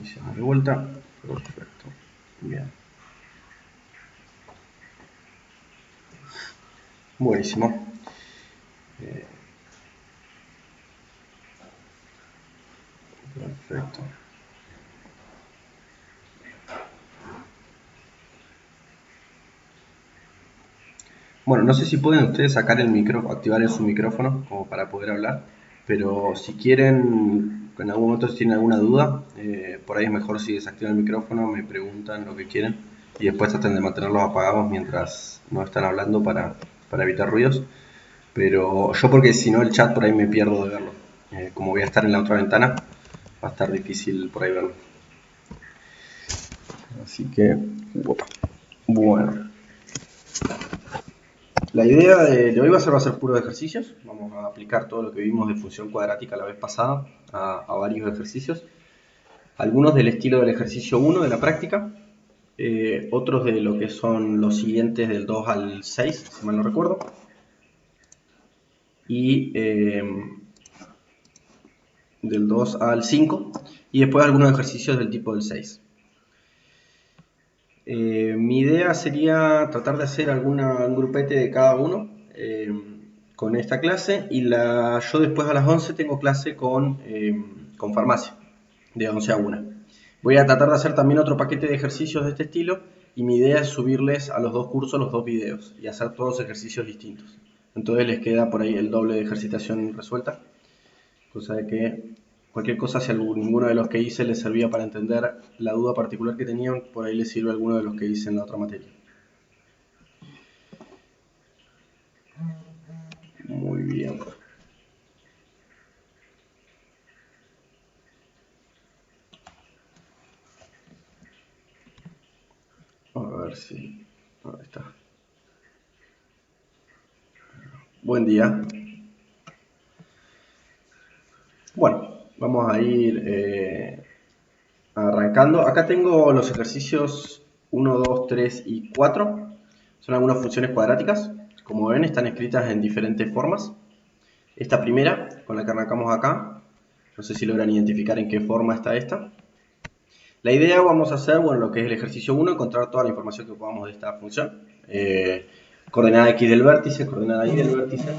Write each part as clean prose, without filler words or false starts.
Iniciamos de vuelta. Perfecto. Bien. Buenísimo. Perfecto. Bueno, no sé si pueden ustedes sacar el micrófono, activar su micrófono como para poder hablar, pero si quieren, en algún momento si tienen alguna duda, por ahí es mejor si desactivan el micrófono, me preguntan lo que quieren y después traten de mantenerlos apagados mientras no están hablando para evitar ruidos. Pero yo porque si no el chat por ahí me pierdo de verlo. Como voy a estar en la otra ventana, va a estar difícil por ahí verlo. Así que, bueno. La idea de hoy va a ser puros ejercicios. Vamos a aplicar todo lo que vimos de función cuadrática la vez pasada a varios ejercicios. Algunos del estilo del ejercicio 1 de la práctica, otros de lo que son los siguientes del 2 al 6, si mal no recuerdo. Y del 2 al 5. Y después algunos ejercicios del tipo del 6. Mi idea sería tratar de hacer un grupete de cada uno con esta clase y yo después a las 11 tengo clase con farmacia, de 11 a 1. Voy a tratar de hacer también otro paquete de ejercicios de este estilo y mi idea es subirles a los dos cursos los dos videos y hacer todos ejercicios distintos. Entonces les queda por ahí el doble de ejercitación resuelta, cosa de que cualquier cosa, si ninguno de los que hice les servía para entender la duda particular que tenían, por ahí les sirve alguno de los que hice en la otra materia. Muy bien. A ver si... Ahí está. Buen día. Bueno, vamos a ir arrancando. Acá tengo los ejercicios 1, 2, 3 y 4. Son algunas funciones cuadráticas. Como ven, están escritas en diferentes formas. Esta primera, con la que arrancamos acá, no sé si logran identificar en qué forma está esta. La idea vamos a hacer, bueno, lo que es el ejercicio 1, encontrar toda la información que podamos de esta función. Coordenada X del vértice, coordenada Y del vértice,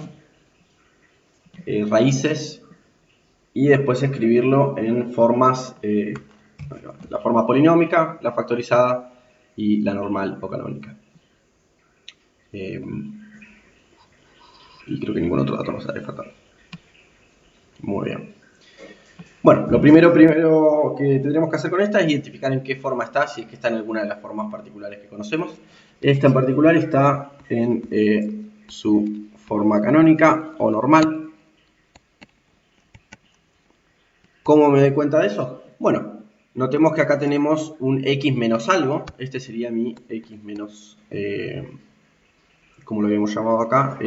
raíces, y después escribirlo en formas, la forma polinómica, la factorizada y la normal o canónica. Y creo que ningún otro dato nos hará falta. Muy bien. Bueno, lo primero que tendremos que hacer con esta es identificar en qué forma está, si es que está en alguna de las formas particulares que conocemos. Esta en particular está en su forma canónica o normal. ¿Cómo me doy cuenta de eso? Bueno, notemos que acá tenemos un x menos algo. Este sería mi x menos, como lo habíamos llamado acá,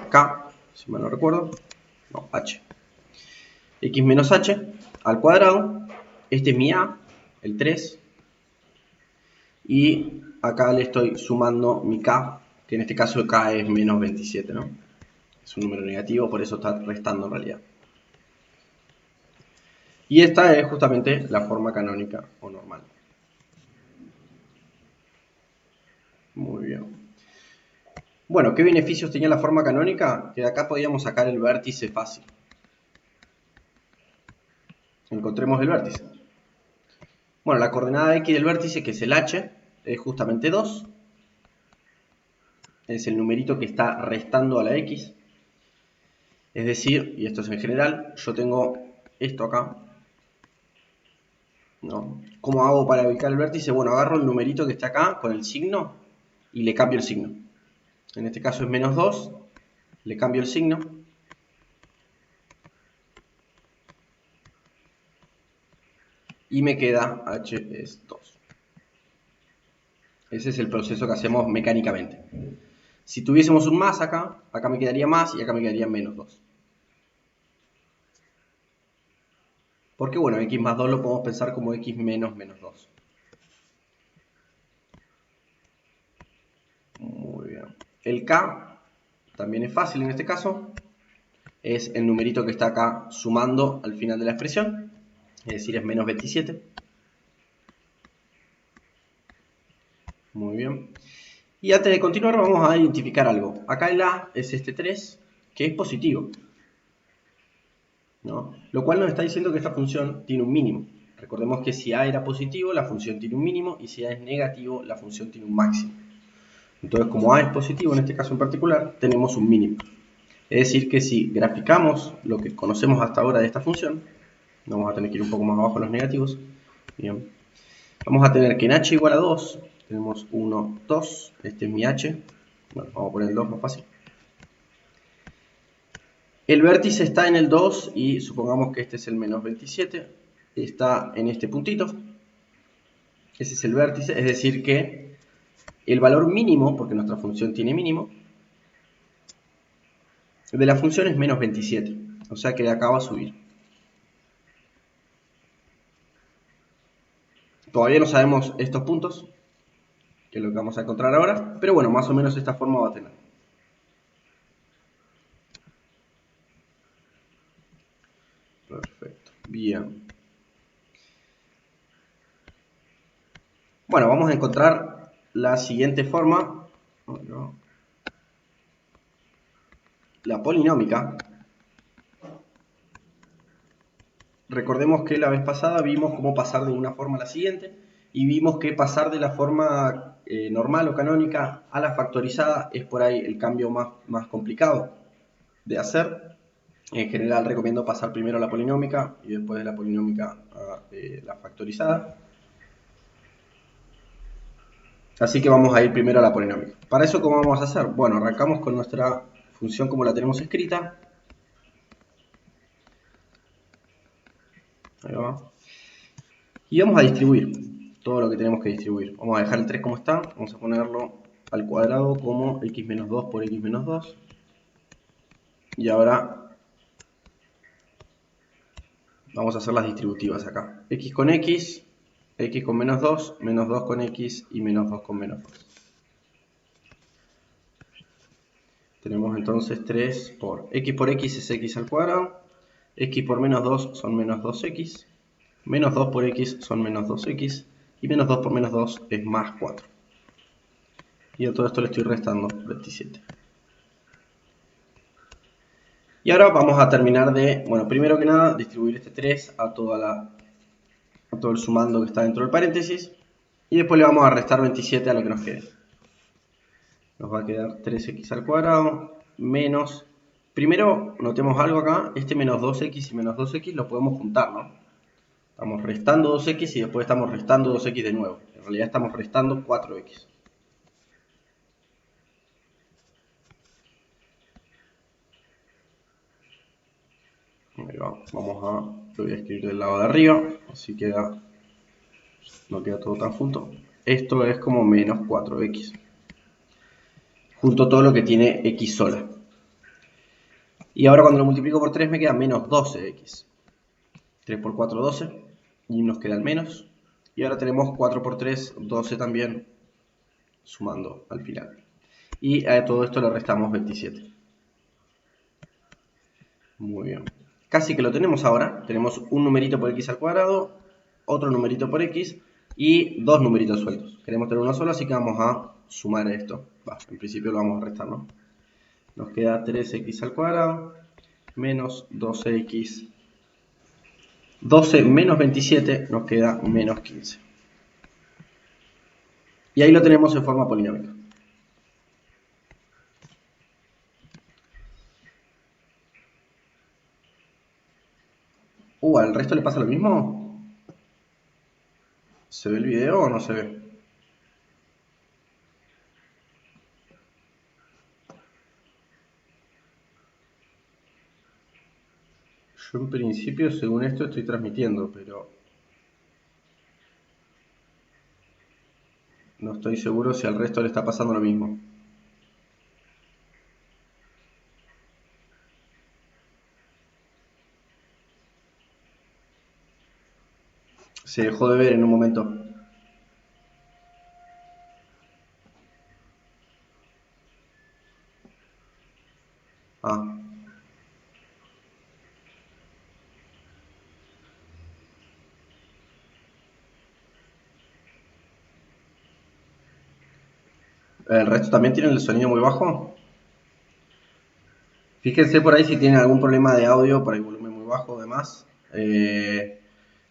k, si mal no recuerdo. No, h. X menos h al cuadrado. Este es mi a, el 3. Y acá le estoy sumando mi k, que en este caso k es menos 27, ¿no? Es un número negativo, por eso está restando en realidad. Y esta es justamente la forma canónica o normal. Muy bien. Bueno, ¿qué beneficios tenía la forma canónica? Que de acá podíamos sacar el vértice fácil. Encontremos el vértice. Bueno, la coordenada x del vértice, que es el h, es justamente 2. Es el numerito que está restando a la x. Es decir, y esto es en general, yo tengo esto acá, ¿no? ¿Cómo hago para ubicar el vértice? Bueno, agarro el numerito que está acá con el signo y le cambio el signo. En este caso es menos 2, le cambio el signo. Y me queda h es 2. Ese es el proceso que hacemos mecánicamente. Si tuviésemos un más acá, acá me quedaría más y acá me quedaría menos 2. Porque bueno, x más 2 lo podemos pensar como x menos menos 2. Muy bien. El k también es fácil en este caso. Es el numerito que está acá sumando al final de la expresión. Es decir, es menos 27. Muy bien. Y antes de continuar vamos a identificar algo. Acá el A es este 3, que es positivo, ¿no? Lo cual nos está diciendo que esta función tiene un mínimo. Recordemos que si A era positivo, la función tiene un mínimo, y si A es negativo, la función tiene un máximo. Entonces, como A es positivo en este caso en particular, tenemos un mínimo. Es decir, que si graficamos lo que conocemos hasta ahora de esta función, vamos a tener que ir un poco más abajo los negativos. Bien. Vamos a tener que en h igual a 2, tenemos 1, 2, este es mi h. Bueno, vamos a poner el 2 más fácil. El vértice está en el 2 y supongamos que este es el menos 27. Está en este puntito. Ese es el vértice, es decir que el valor mínimo, porque nuestra función tiene mínimo, de la función es menos 27. O sea que de acá va a subir. Todavía no sabemos estos puntos, que es lo que vamos a encontrar ahora, pero bueno, más o menos esta forma va a tener. Perfecto, bien. Bueno, vamos a encontrar la siguiente forma, la polinómica. Recordemos que la vez pasada vimos cómo pasar de una forma a la siguiente y vimos que pasar de la forma normal o canónica a la factorizada es por ahí el cambio más complicado de hacer. En general recomiendo pasar primero a la polinómica y después de la polinómica a la factorizada. Así que vamos a ir primero a la polinómica. Para eso, ¿cómo vamos a hacer? Bueno, arrancamos con nuestra función como la tenemos escrita. Ahí va. Y vamos a distribuir todo lo que tenemos que distribuir. Vamos a dejar el 3 como está. Vamos a ponerlo al cuadrado como x menos 2 por x menos 2. Y ahora vamos a hacer las distributivas acá. X con x con menos 2 con x y menos 2 con menos 2. Tenemos entonces 3 por x es x al cuadrado. X por menos 2 son menos 2x. Menos 2 por x son menos 2x. Y menos 2 por menos 2 es más 4. Y a todo esto le estoy restando 27. Y ahora vamos a terminar de, bueno, primero que nada, distribuir este 3 a todo el sumando que está dentro del paréntesis. Y después le vamos a restar 27 a lo que nos quede. Nos va a quedar 3x al cuadrado menos... Primero, notemos algo acá. Este menos 2x y menos 2x lo podemos juntar, ¿no? Estamos restando 2x y después estamos restando 2x de nuevo. En realidad estamos restando 4x. Ahí va. Lo voy a escribir del lado de arriba. Así queda... No queda todo tan junto. Esto es como menos 4x. Junto todo lo que tiene x sola. Y ahora cuando lo multiplico por 3 me queda menos 12x. 3 por 4, 12. Y nos queda el menos. Y ahora tenemos 4 por 3, 12 también, sumando al final. Y a todo esto le restamos 27. Muy bien. Casi que lo tenemos ahora. Tenemos un numerito por x al cuadrado, otro numerito por x y dos numeritos sueltos. Queremos tener uno solo, así que vamos a sumar esto. En principio lo vamos a restar, ¿no? Nos queda 3x al cuadrado menos 12x. 12 menos 27 nos queda menos 15. Y ahí lo tenemos en forma polinómica. ¿Al resto le pasa lo mismo? ¿Se ve el video o no se ve? Yo en principio, según esto, estoy transmitiendo, pero no estoy seguro si al resto le está pasando lo mismo. Se dejó de ver en un momento. Ah, El resto también tiene el sonido muy bajo. Fíjense por ahí si tienen algún problema de audio, por el volumen muy bajo o demás.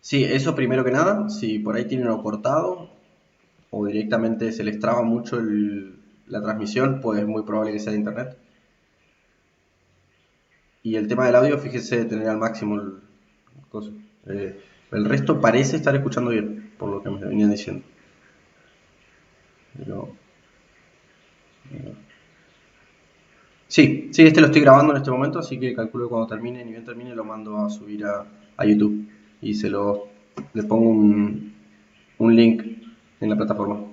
Sí, eso primero que nada. Si por ahí tienen algo cortado o directamente se les traba mucho la transmisión, pues es muy probable que sea de internet. Y el tema del audio, fíjense tener al máximo el coso. El resto parece estar escuchando bien, por lo que me venían diciendo. Pero, sí, sí, este lo estoy grabando en este momento, así que calculo que cuando termine, ni bien termine, lo mando a subir a YouTube. Y le pongo un link en la plataforma.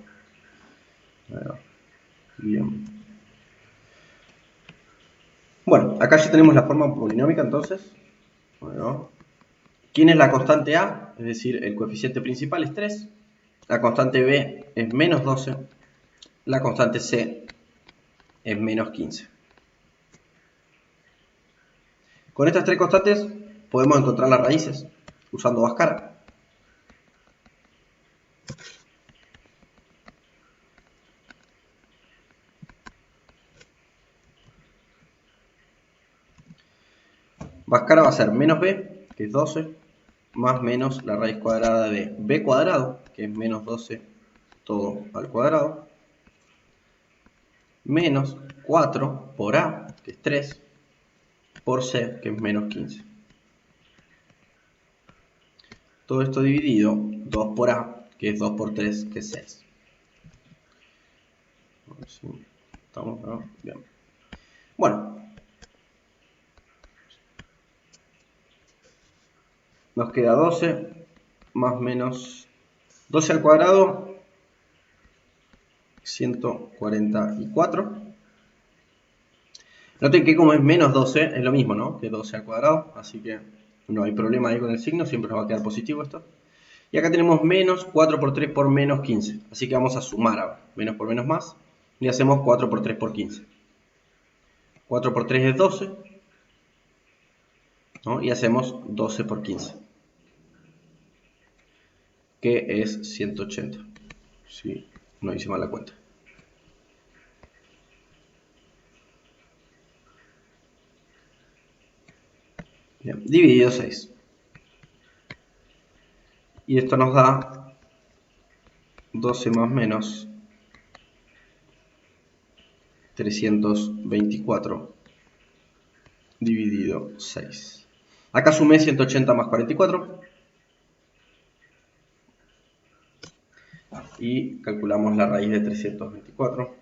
Bien. Bueno, acá ya tenemos la forma polinómica entonces. Bueno, ¿quién es la constante A? Es decir, el coeficiente principal es 3. La constante B es menos 12. La constante C es menos 15. Con estas tres constantes podemos encontrar las raíces usando Bhaskara. Bhaskara va a ser menos b, que es 12, más menos la raíz cuadrada de b cuadrado, que es menos 12 todo al cuadrado, menos 4 por a, que es 3, por c, que es menos 15. Todo esto dividido 2 por a, que es 2 por 3, que es 6. A ver si estamos, ¿no? Bien. Bueno, nos queda 12 más menos 12 al cuadrado, 144. Noten que como es menos 12, es lo mismo, ¿no? Que 12 al cuadrado, así que no hay problema ahí con el signo, siempre nos va a quedar positivo esto. Y acá tenemos menos 4 por 3 por menos 15, así que vamos a sumar ahora. Menos por menos más, y hacemos 4 por 3 por 15. 4 por 3 es 12, ¿no? Y hacemos 12 por 15, que es 180. Sí, no hice mal la cuenta. Bien, dividido 6. Y esto nos da 12 más menos 324 dividido 6. Acá sumé 180 más 44 y calculamos la raíz de 324.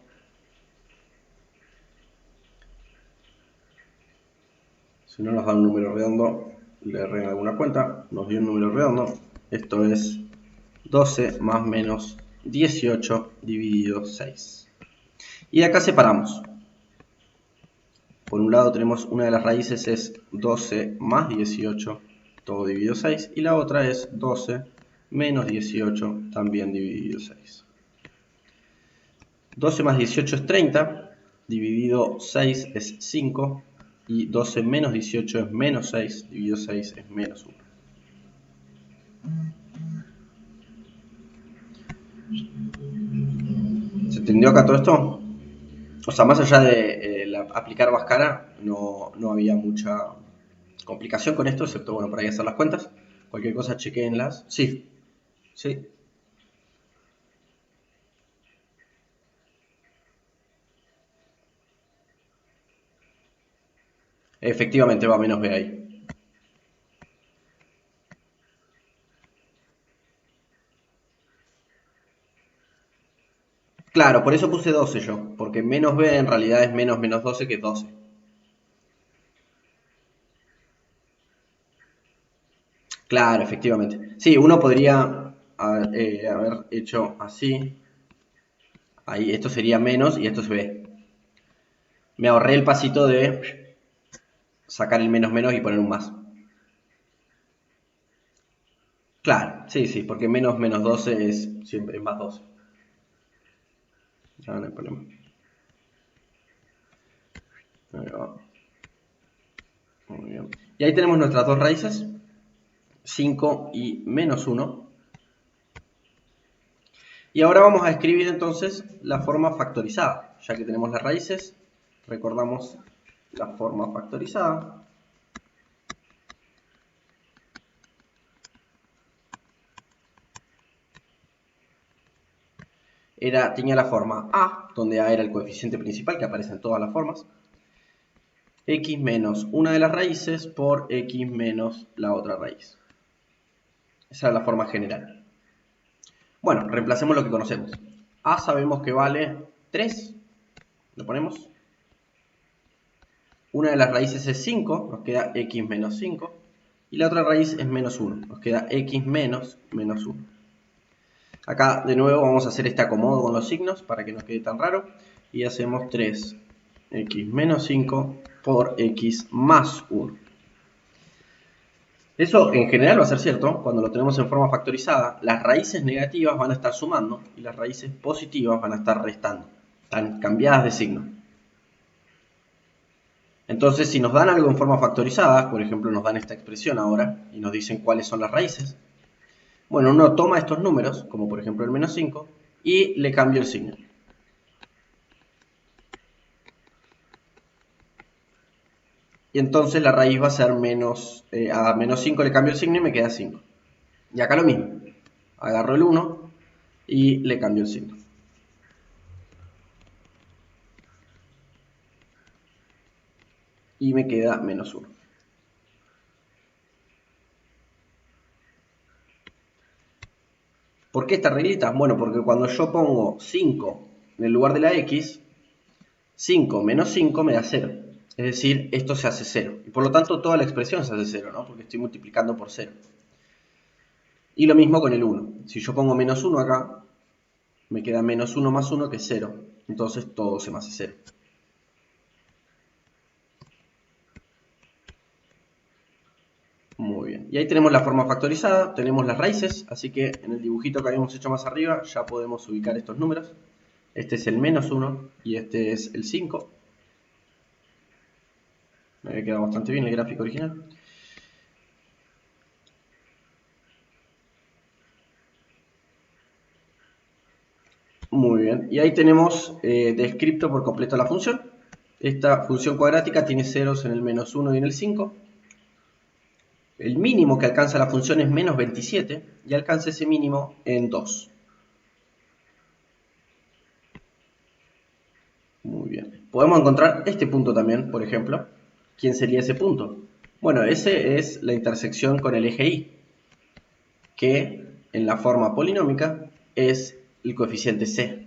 Si no nos da un número redondo, le erré en alguna cuenta, nos dio un número redondo. Esto es 12 más menos 18 dividido 6. Y de acá separamos. Por un lado tenemos una de las raíces es 12 más 18, todo dividido 6. Y la otra es 12 menos 18, también dividido 6. 12 más 18 es 30, dividido 6 es 5, y 12 menos 18 es menos 6, dividido 6 es menos 1. ¿Se entendió acá todo esto? O sea, más allá de aplicar Bhaskara, no había mucha complicación con esto, excepto, bueno, por ahí hacer las cuentas. Cualquier cosa, chequéenlas. Sí, sí. Efectivamente va menos B ahí. Claro, por eso puse 12 yo, porque menos B en realidad es menos menos 12 que 12. Claro, efectivamente. Sí, uno podría haber hecho así. Ahí, esto sería menos y esto se ve. Me ahorré el pasito de sacar el menos menos y poner un más. Claro, sí, sí, porque menos menos 12 es siempre es más 12. No, no hay problema. Ahí va. Muy bien. Y ahí tenemos nuestras dos raíces, 5 y menos 1. Y ahora vamos a escribir entonces la forma factorizada. Ya que tenemos las raíces, recordamos la forma factorizada. Tenía la forma A, donde A era el coeficiente principal que aparece en todas las formas. X menos una de las raíces por X menos la otra raíz. Esa es la forma general. Bueno, reemplacemos lo que conocemos. A sabemos que vale 3. Lo ponemos. Una de las raíces es 5, nos queda X menos 5. Y la otra raíz es menos 1, nos queda X menos 1. Acá de nuevo vamos a hacer este acomodo con los signos para que no quede tan raro. Y hacemos 3x menos 5 por x más 1. Eso en general va a ser cierto cuando lo tenemos en forma factorizada. Las raíces negativas van a estar sumando y las raíces positivas van a estar restando. Están cambiadas de signo. Entonces, si nos dan algo en forma factorizada, por ejemplo nos dan esta expresión ahora y nos dicen cuáles son las raíces, bueno, uno toma estos números, como por ejemplo el menos 5, y le cambio el signo. Y entonces la raíz va a ser a menos 5 le cambio el signo y me queda 5. Y acá lo mismo. Agarro el 1 y le cambio el signo. Y me queda menos 1. ¿Por qué esta reglita? Bueno, porque cuando yo pongo 5 en el lugar de la x, 5 menos 5 me da 0. Es decir, esto se hace 0. Y por lo tanto toda la expresión se hace 0, ¿no? Porque estoy multiplicando por 0. Y lo mismo con el 1. Si yo pongo menos 1 acá, me queda menos 1 más 1 que es 0. Entonces todo se me hace 0. Muy bien. Y ahí tenemos la forma factorizada, tenemos las raíces, así que en el dibujito que habíamos hecho más arriba ya podemos ubicar estos números. Este es el menos 1 y este es el 5. Me había quedado bastante bien el gráfico original. Muy bien. Y ahí tenemos descrito por completo la función. Esta función cuadrática tiene ceros en el menos 1 y en el 5. El mínimo que alcanza la función es menos 27 y alcanza ese mínimo en 2. Muy bien. Podemos encontrar este punto también, por ejemplo. ¿Quién sería ese punto? Bueno, ese es la intersección con el eje Y, que en la forma polinómica es el coeficiente C.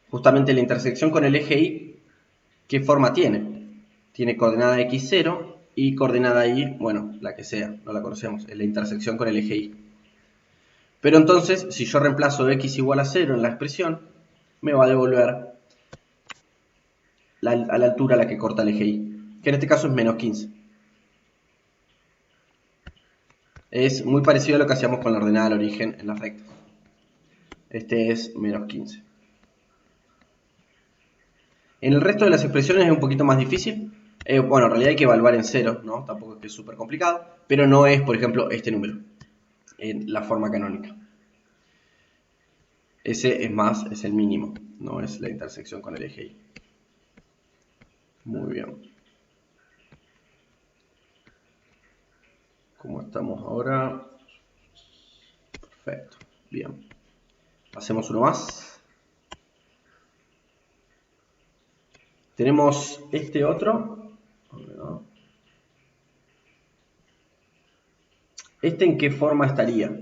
Justamente la intersección con el eje Y, ¿qué forma tiene? Tiene coordenada x0 y coordenada y, bueno, la que sea, no la conocemos, es la intersección con el eje Y. Pero entonces, si yo reemplazo x igual a 0 en la expresión, me va a devolver a la altura a la que corta el eje Y, que en este caso es menos 15. Es muy parecido a lo que hacíamos con la ordenada al origen en las rectas. Este es menos 15. En el resto de las expresiones es un poquito más difícil. Bueno, en realidad hay que evaluar en cero, ¿no? Tampoco es que es súper complicado, pero no es, por ejemplo, este número, en la forma canónica. Ese es el mínimo, no es la intersección con el eje Y. Muy bien. ¿Cómo estamos ahora? Perfecto, bien. Hacemos uno más. Tenemos este otro. ¿Este en qué forma estaría?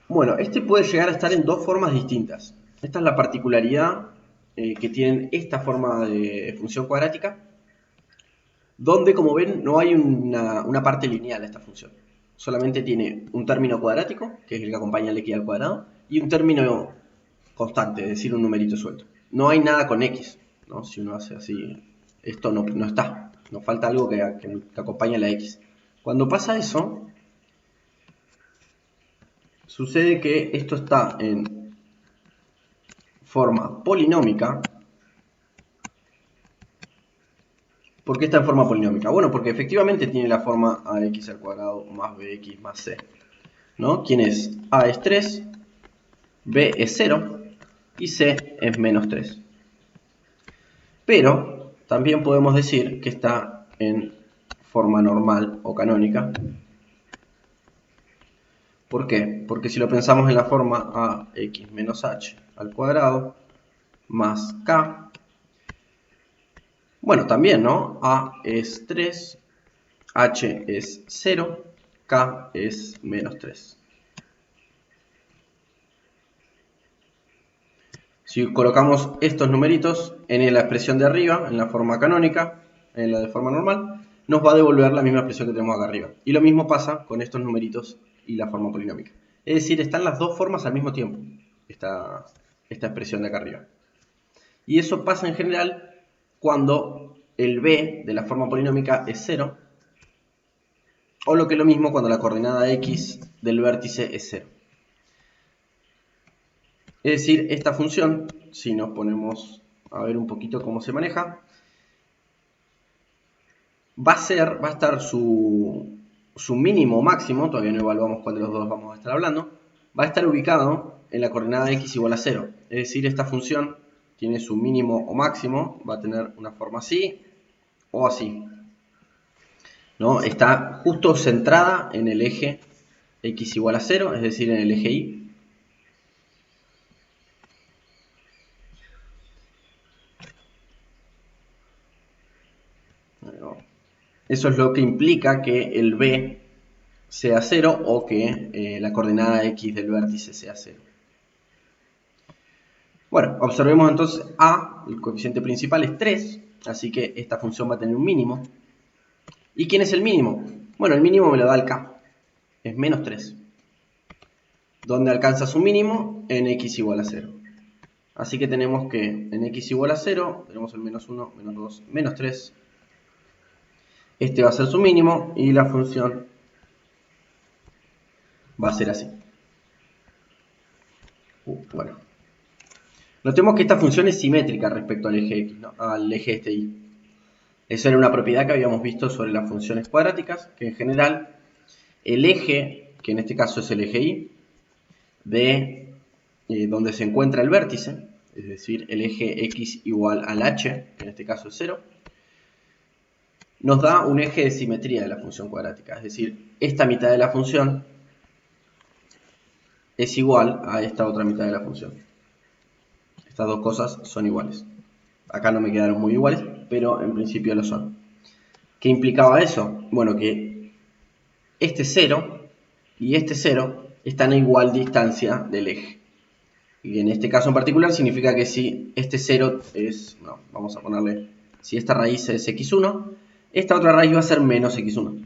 Bueno, este puede llegar a estar en dos formas distintas. Esta es la particularidad que tienen esta forma de función cuadrática, donde, como ven, no hay una parte lineal a esta función. Solamente tiene un término cuadrático, que es el que acompaña al x al cuadrado, y un término constante, es decir, un numerito suelto. No hay nada con x, ¿no? Si uno hace así, esto no está. Nos falta algo que acompañe a la x. Cuando pasa eso, sucede que esto está en forma polinómica, ¿Por qué está en forma polinómica? Bueno, porque efectivamente tiene la forma ax al cuadrado más bx más c, ¿no? ¿Quién es? A es 3, b es 0 y c es menos 3. Pero también podemos decir que está en forma normal o canónica. ¿Por qué? Porque si lo pensamos en la forma ax menos h al cuadrado más k, bueno, también, ¿no? A es 3, h es 0, k es menos 3. Si colocamos estos numeritos en la expresión de arriba, en la forma canónica, en la de forma normal, nos va a devolver la misma expresión que tenemos acá arriba. Y lo mismo pasa con estos numeritos y la forma polinómica. Es decir, están las dos formas al mismo tiempo, esta expresión de acá arriba. Y eso pasa en general cuando el b de la forma polinómica es 0, o lo que es lo mismo cuando la coordenada x del vértice es 0. Es decir, esta función, si nos ponemos a ver un poquito cómo se maneja, va a estar su mínimo o máximo, todavía no evaluamos cuál de los dos vamos a estar hablando, va a estar ubicado en la coordenada x igual a 0. Es decir, esta función tiene su mínimo o máximo, va a tener una forma así o así, ¿no? Está justo centrada en el eje x igual a 0, es decir, en el eje y. Eso es lo que implica que el b sea 0 o que la coordenada x del vértice sea 0. Bueno, observemos entonces a, el coeficiente principal es 3, así que esta función va a tener un mínimo. ¿Y quién es el mínimo? Bueno, el mínimo me lo da el k, es menos 3. ¿Dónde alcanza su mínimo? En x igual a 0. Así que tenemos que en x igual a 0, tenemos el menos 1, menos 2, menos 3. Este va a ser su mínimo y la función va a ser así. Bueno, notemos que esta función es simétrica respecto al eje x, ¿no? Al eje este y. Esa era una propiedad que habíamos visto sobre las funciones cuadráticas, que en general el eje, que en este caso es el eje y, de donde se encuentra el vértice, es decir, el eje x igual al h, que en este caso es 0, nos da un eje de simetría de la función cuadrática. Es decir, esta mitad de la función es igual a esta otra mitad de la función. Estas dos cosas son iguales. Acá no me quedaron muy iguales, pero en principio lo son. ¿Qué implicaba eso? Bueno, que este 0 y este 0 están a igual distancia del eje. Y en este caso en particular significa que si este 0 es, no, vamos a ponerle, si esta raíz es x1, esta otra raíz va a ser menos x1.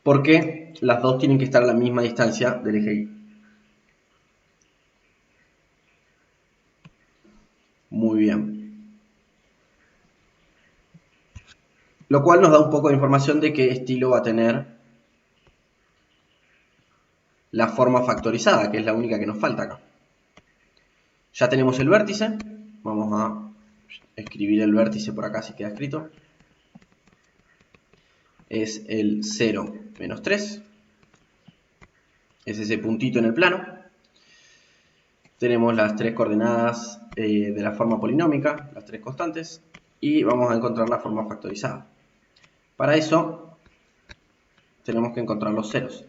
Porque las dos tienen que estar a la misma distancia del eje y. Muy bien. Lo cual nos da un poco de información de qué estilo va a tener la forma factorizada, que es la única que nos falta acá. Ya tenemos el vértice. Vamos a escribir el vértice por acá si queda escrito. Es el 0, menos 3. Es ese puntito en el plano. Tenemos las tres coordenadas de la forma polinómica, las tres constantes, y vamos a encontrar la forma factorizada. Para eso tenemos que encontrar los ceros.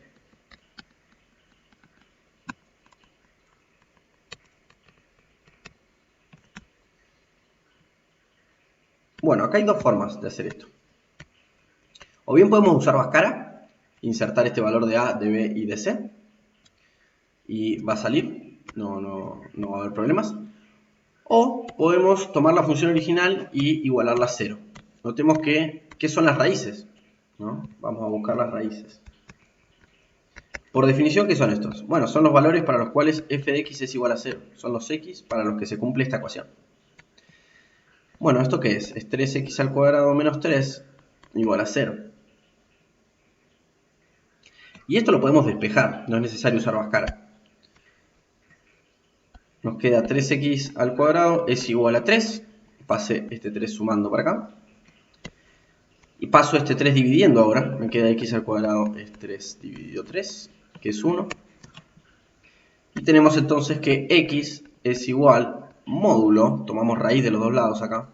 Bueno, acá hay dos formas de hacer esto. O bien podemos usar Bhaskara, insertar este valor de A, de B y de C, y va a salir, no va a haber problemas. O podemos tomar la función original y igualarla a 0. Notemos que, ¿qué son las raíces? ¿No? Vamos a buscar las raíces. Por definición, ¿qué son estos? Bueno, son los valores para los cuales f de x es igual a 0. Son los x para los que se cumple esta ecuación. Bueno, ¿esto qué es? Es 3x al cuadrado menos 3 igual a 0. Y esto lo podemos despejar, no es necesario usar Bhaskara. Nos queda 3x al cuadrado es igual a 3. pase este 3 sumando para acá. Y paso este 3 dividiendo ahora. Me queda x al cuadrado es 3 dividido 3, que es 1. Y tenemos entonces que x es igual módulo, tomamos raíz de los dos lados acá.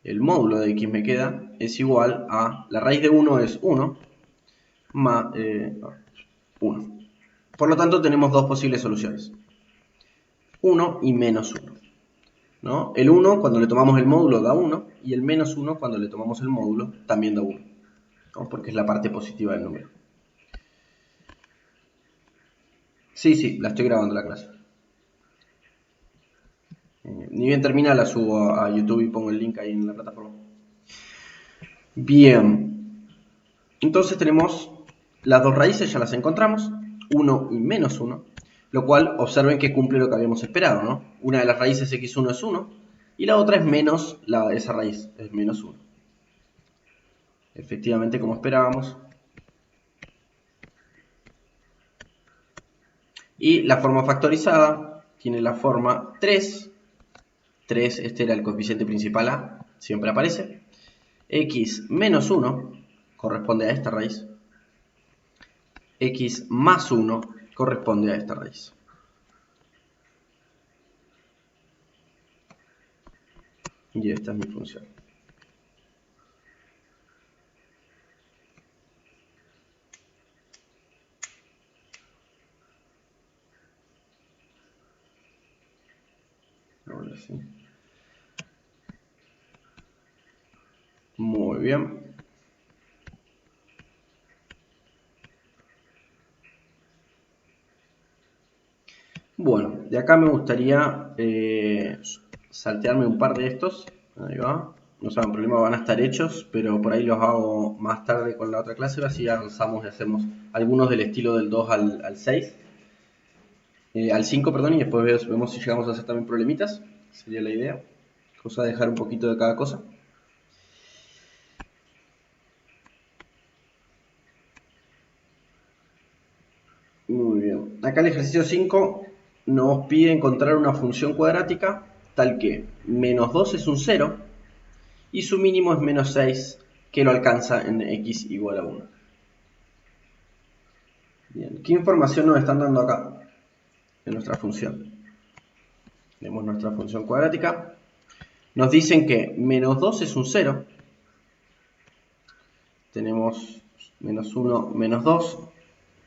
El módulo de x me queda es igual a, la raíz de 1 es 1, más 1. Por lo tanto tenemos dos posibles soluciones. 1 y menos 1. ¿No? El 1 cuando le tomamos el módulo da 1 y el menos 1 cuando le tomamos el módulo también da 1, ¿no? Porque es la parte positiva del número. Sí, la estoy grabando la clase. Ni bien termina la subo a YouTube y pongo el link ahí en la plataforma. Bien. Entonces tenemos las dos raíces, ya las encontramos. 1 y menos 1. Lo cual, observen que cumple lo que habíamos esperado, ¿no? Una de las raíces x1 es 1 y la otra es menos esa raíz, es menos 1. Efectivamente, como esperábamos. Y la forma factorizada tiene la forma 3. 3, este era el coeficiente principal a, siempre aparece. X menos 1 corresponde a esta raíz. X más 1 corresponde a esta raíz. Y esta es mi función. Ahora sí. Muy bien. Bueno, de acá me gustaría saltearme un par de estos. Ahí va. No saben problema, van a estar hechos, pero por ahí los hago más tarde con la otra clase, así avanzamos y hacemos algunos del estilo del 2 al 6. Al 5, perdón, y después vemos si llegamos a hacer también problemitas. Sería la idea. Cosa de dejar un poquito de cada cosa. Muy bien. Acá el ejercicio 5 nos pide encontrar una función cuadrática tal que menos 2 es un 0 y su mínimo es menos 6, que lo alcanza en x igual a 1. Bien. ¿Qué información nos están dando acá en nuestra función? Tenemos nuestra función cuadrática. Nos dicen que menos 2 es un 0. Tenemos menos 1, menos 2.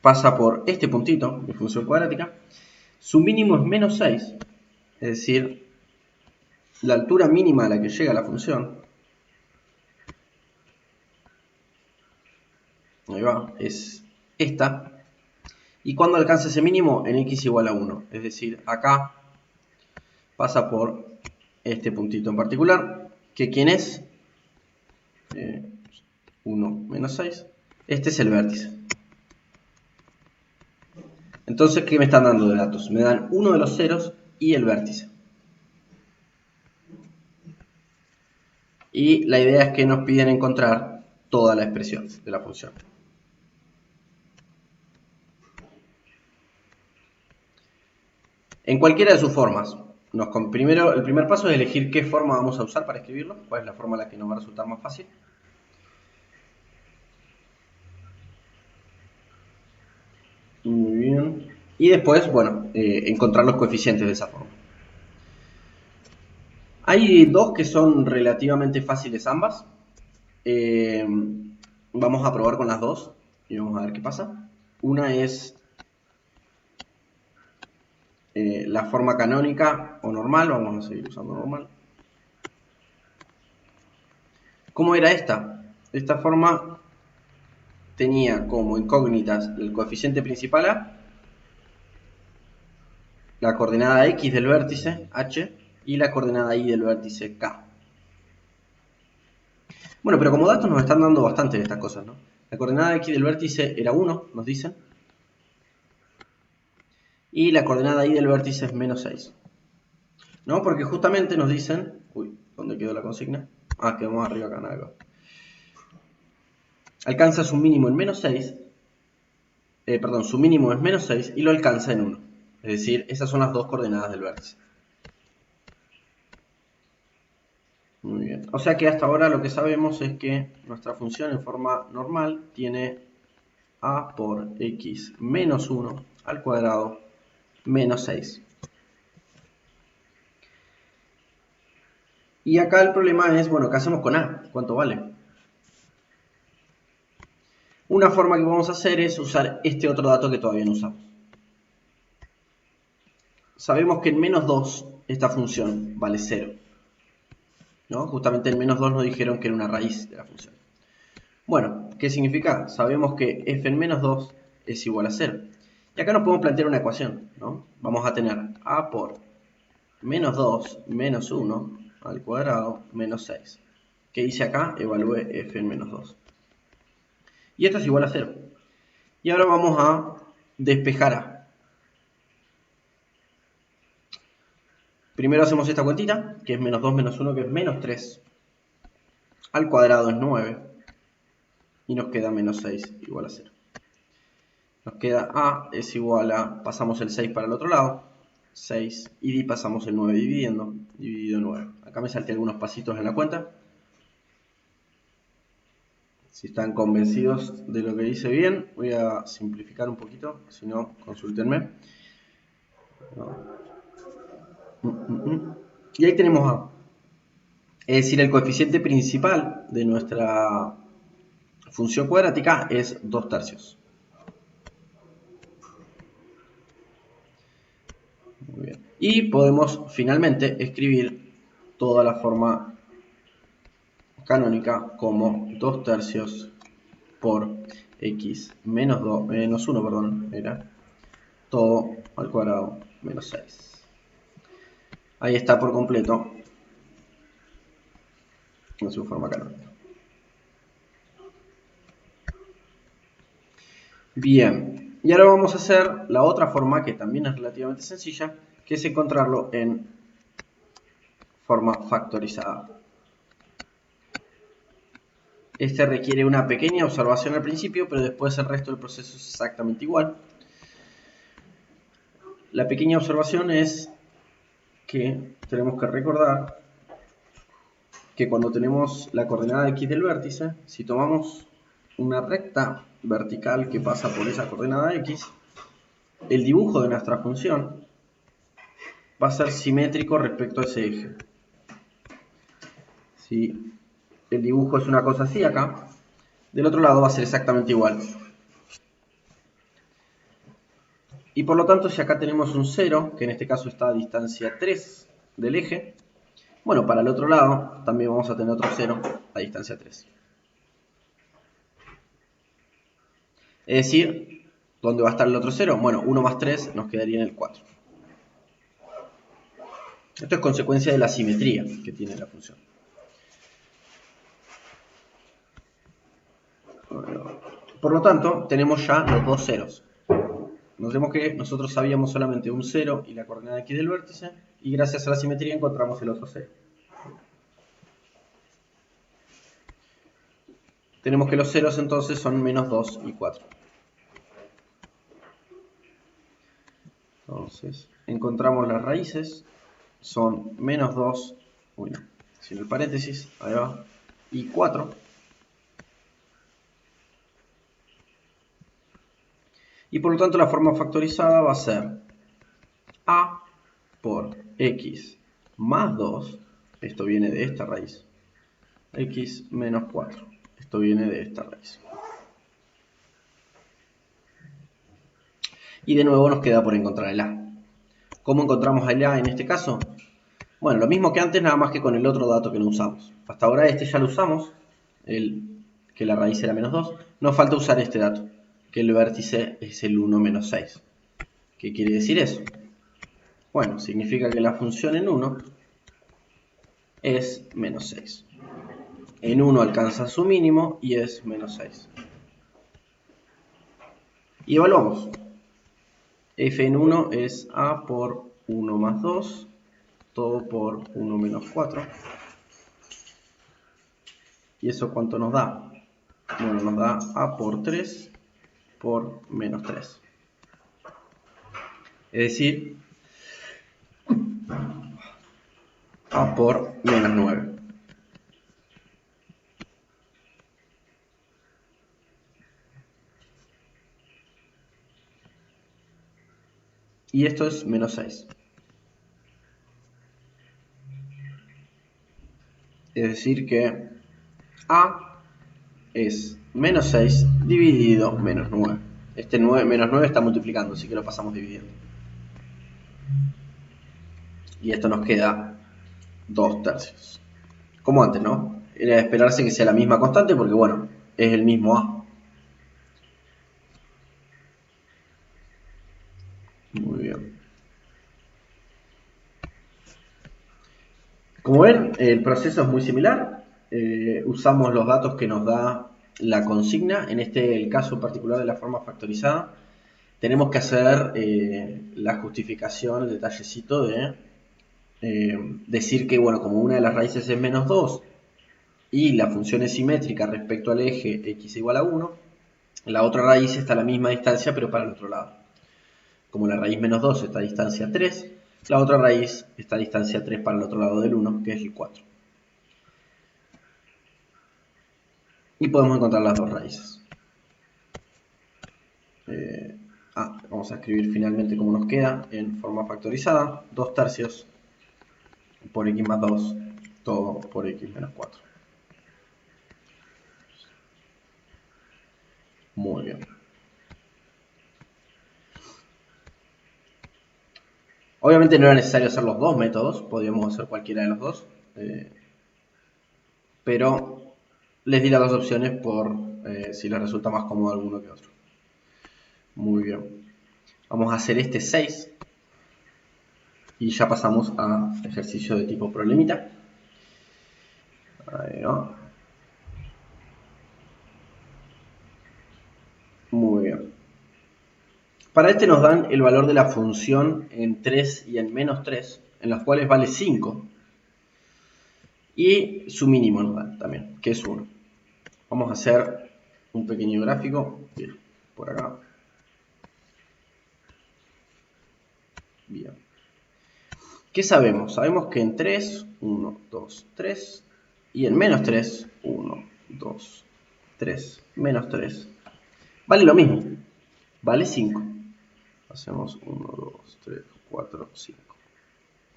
Pasa por este puntito, mi función cuadrática. Su mínimo es menos 6. Es decir, la altura mínima a la que llega la función, ahí va, es esta. ¿Y cuándo alcanza ese mínimo? En x igual a 1. Es decir, acá pasa por este puntito en particular, que ¿quién es? 1 menos 6. Este es el vértice. Entonces, ¿qué me están dando de datos? Me dan uno de los ceros y el vértice. Y la idea es que nos piden encontrar toda la expresión de la función. En cualquiera de sus formas. Primero, el primer paso es elegir qué forma vamos a usar para escribirlo, cuál es la forma a la que nos va a resultar más fácil. Muy bien. Y después, bueno, encontrar los coeficientes de esa forma. Hay dos que son relativamente fáciles ambas. Vamos a probar con las dos y vamos a ver qué pasa. Una es la forma canónica o normal, vamos a seguir usando normal. ¿Cómo era esta? Esta forma tenía como incógnitas el coeficiente principal a, la coordenada x del vértice h y la coordenada y del vértice k. Bueno, pero como datos nos están dando bastante de estas cosas, ¿no? La coordenada x del vértice era 1, nos dicen. Y la coordenada y del vértice es menos 6. ¿No? Porque justamente nos dicen... Uy, ¿dónde quedó la consigna? Ah, quedamos arriba acá, nada. Alcanza su mínimo en menos 6. Perdón, su mínimo es menos 6 y lo alcanza en 1. Es decir, esas son las dos coordenadas del vértice. Muy bien. O sea que hasta ahora lo que sabemos es que nuestra función en forma normal tiene a por x menos 1 al cuadrado menos 6. Y acá el problema es, bueno, ¿qué hacemos con a? ¿Cuánto vale? Una forma que vamos a hacer es usar este otro dato que todavía no usamos. Sabemos que en menos 2 esta función vale 0. ¿No? Justamente en menos 2 nos dijeron que era una raíz de la función. Bueno, ¿qué significa? Sabemos que f en menos 2 es igual a 0. Y acá nos podemos plantear una ecuación, ¿no? Vamos a tener a por menos 2 menos 1 al cuadrado menos 6. ¿Qué hice acá? Evalúe f en menos 2. Y esto es igual a 0. Y ahora vamos a despejar a. Primero hacemos esta cuentita, que es menos 2 menos 1, que es menos 3. Al cuadrado es 9. Y nos queda menos 6 igual a 0. Nos queda a es igual a, pasamos el 6 para el otro lado, 6, y pasamos el 9 dividiendo, dividido 9. Acá me salté algunos pasitos en la cuenta. Si están convencidos de lo que hice bien, voy a simplificar un poquito, si no, consúltenme. Y ahí tenemos a. Es decir, el coeficiente principal de nuestra función cuadrática es 2 tercios. Muy bien. Y podemos finalmente escribir toda la forma canónica como 2 tercios por x menos 1, perdón, era todo al cuadrado menos 6. Ahí está por completo en su forma canónica. Bien, y ahora vamos a hacer la otra forma que también es relativamente sencilla, que es encontrarlo en forma factorizada. Este requiere una pequeña observación al principio, pero después el resto del proceso es exactamente igual. La pequeña observación es que tenemos que recordar que cuando tenemos la coordenada x del vértice, si tomamos una recta vertical que pasa por esa coordenada x, el dibujo de nuestra función va a ser simétrico respecto a ese eje. Si el dibujo es una cosa así acá, del otro lado va a ser exactamente igual. Y por lo tanto, si acá tenemos un 0, que en este caso está a distancia 3 del eje, bueno, para el otro lado también vamos a tener otro 0 a distancia 3. Es decir, ¿dónde va a estar el otro 0? Bueno, 1 más 3 nos quedaría en el 4. Esto es consecuencia de la simetría que tiene la función. Por lo tanto, tenemos ya los dos ceros. Notemos que nosotros sabíamos solamente un 0 y la coordenada x del vértice, y gracias a la simetría encontramos el otro 0. Tenemos que los ceros entonces son menos 2 y 4. Entonces, encontramos las raíces, son menos 2, bueno, sin el paréntesis, ahí va, y 4. Y por lo tanto la forma factorizada va a ser a por x más 2, esto viene de esta raíz, x menos 4, esto viene de esta raíz. Y de nuevo nos queda por encontrar el a. ¿Cómo encontramos el a en este caso? Bueno, lo mismo que antes, nada más que con el otro dato que no usamos. Hasta ahora este ya lo usamos, que la raíz era menos 2. Nos falta usar este dato, que el vértice es el 1 menos 6. ¿Qué quiere decir eso? Bueno, significa que la función en 1 es menos 6. En 1 alcanza su mínimo y es menos 6. Y evaluamos. F en 1 es a por 1 más 2, todo por 1 menos 4. ¿Y eso cuánto nos da? Bueno, nos da a por 3 por menos 3. Es decir, a por menos 9. y esto es menos 6. Es decir que A es menos 6 dividido menos 9. Este menos 9 está multiplicando, así que lo pasamos dividiendo. Y esto nos queda 2 tercios. Como antes, ¿no? Era de esperarse que sea la misma constante porque, bueno, es el mismo A. Muy bien. Como ven, el proceso es muy similar. Usamos los datos que nos da la consigna. En el caso particular de la forma factorizada, tenemos que hacer la justificación, el detallecito de decir que, bueno, como una de las raíces es menos 2 y la función es simétrica respecto al eje x igual a 1, la otra raíz está a la misma distancia pero para el otro lado. Como la raíz menos 2 está a distancia 3, la otra raíz está a distancia 3 para el otro lado del 1, que es el 4. Y podemos encontrar las dos raíces. Vamos a escribir finalmente como nos queda en forma factorizada. 2 tercios por x más 2, todo por x menos 4. Muy bien. Obviamente no era necesario hacer los dos métodos, podíamos hacer cualquiera de los dos, pero les di las dos opciones por si les resulta más cómodo alguno que otro. Muy bien. Vamos a hacer este 6 y ya pasamos a ejercicio de tipo problemita. Ahí va. Muy bien. Para este nos dan el valor de la función en 3 y en menos 3, en los cuales vale 5. Y su mínimo nos dan también, que es 1. Vamos a hacer un pequeño gráfico. Bien, por acá. Bien. ¿Qué sabemos? Sabemos que en 3, 1, 2, 3. Y en menos 3, 1, 2, 3, menos 3. Vale lo mismo. Vale 5. Hacemos 1, 2, 3, 4, 5.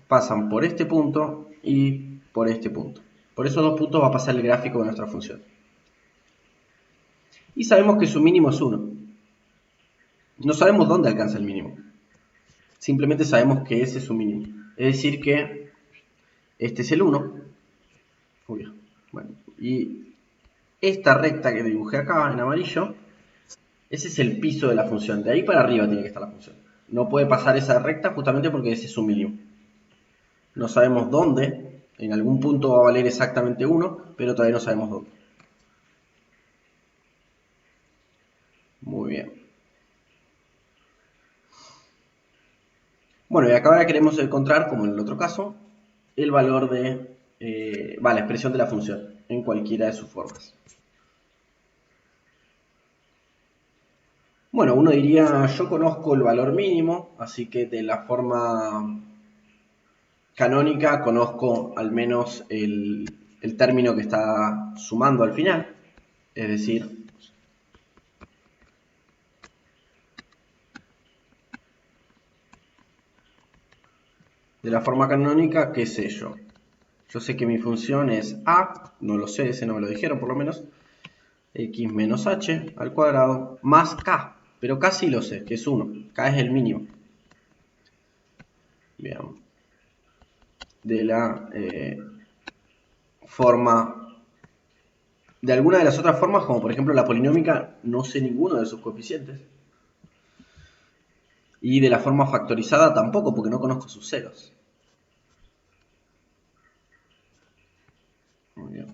Pasan por este punto y por este punto. Por esos dos puntos va a pasar el gráfico de nuestra función. Y sabemos que su mínimo es 1. No sabemos dónde alcanza el mínimo. Simplemente sabemos que ese es su mínimo. Es decir que este es el 1. Bueno, y esta recta que dibujé acá en amarillo, ese es el piso de la función. De ahí para arriba tiene que estar la función. No puede pasar esa recta justamente porque ese es su mínimo. No sabemos dónde. En algún punto va a valer exactamente 1, pero todavía no sabemos dónde. Muy bien. Bueno, y acá ahora queremos encontrar, como en el otro caso, el valor de la expresión de la función en cualquiera de sus formas. Bueno, uno diría, yo conozco el valor mínimo, así que de la forma canónica conozco al menos el término que está sumando al final, es decir, de la forma canónica, ¿qué sé yo? Yo sé que mi función es a, no lo sé, ese no me lo dijeron por lo menos, x menos h al cuadrado más k, pero k sí lo sé, que es 1, k es el mínimo. Bien. De la forma, de alguna de las otras formas, como por ejemplo la polinómica, no sé ninguno de sus coeficientes. Y de la forma factorizada tampoco, porque no conozco sus ceros. Muy bien.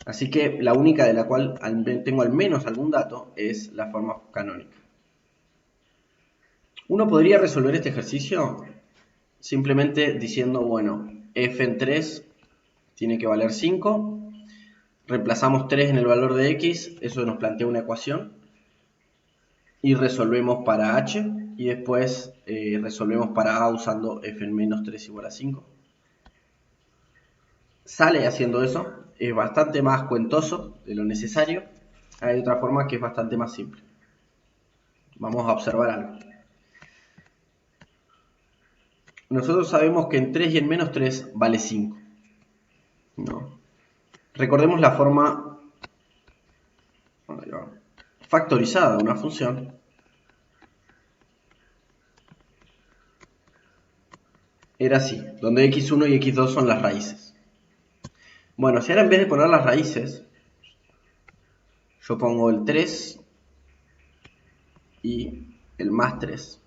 Así que la única de la cual tengo al menos algún dato es la forma canónica. Uno podría resolver este ejercicio simplemente diciendo, bueno, f en 3 tiene que valer 5. Reemplazamos 3 en el valor de x, eso nos plantea una ecuación. Y resolvemos para h y después resolvemos para a usando f en menos 3 igual a 5. Sale haciendo eso, es bastante más cuentoso de lo necesario. Hay otra forma que es bastante más simple. Vamos a observar algo. nosotros sabemos que en 3 y en menos 3 vale 5. ¿No? Recordemos la forma factorizada de una función. Era así, donde x1 y x2 son las raíces. Bueno, si ahora en vez de poner las raíces, yo pongo el 3 y el más 3.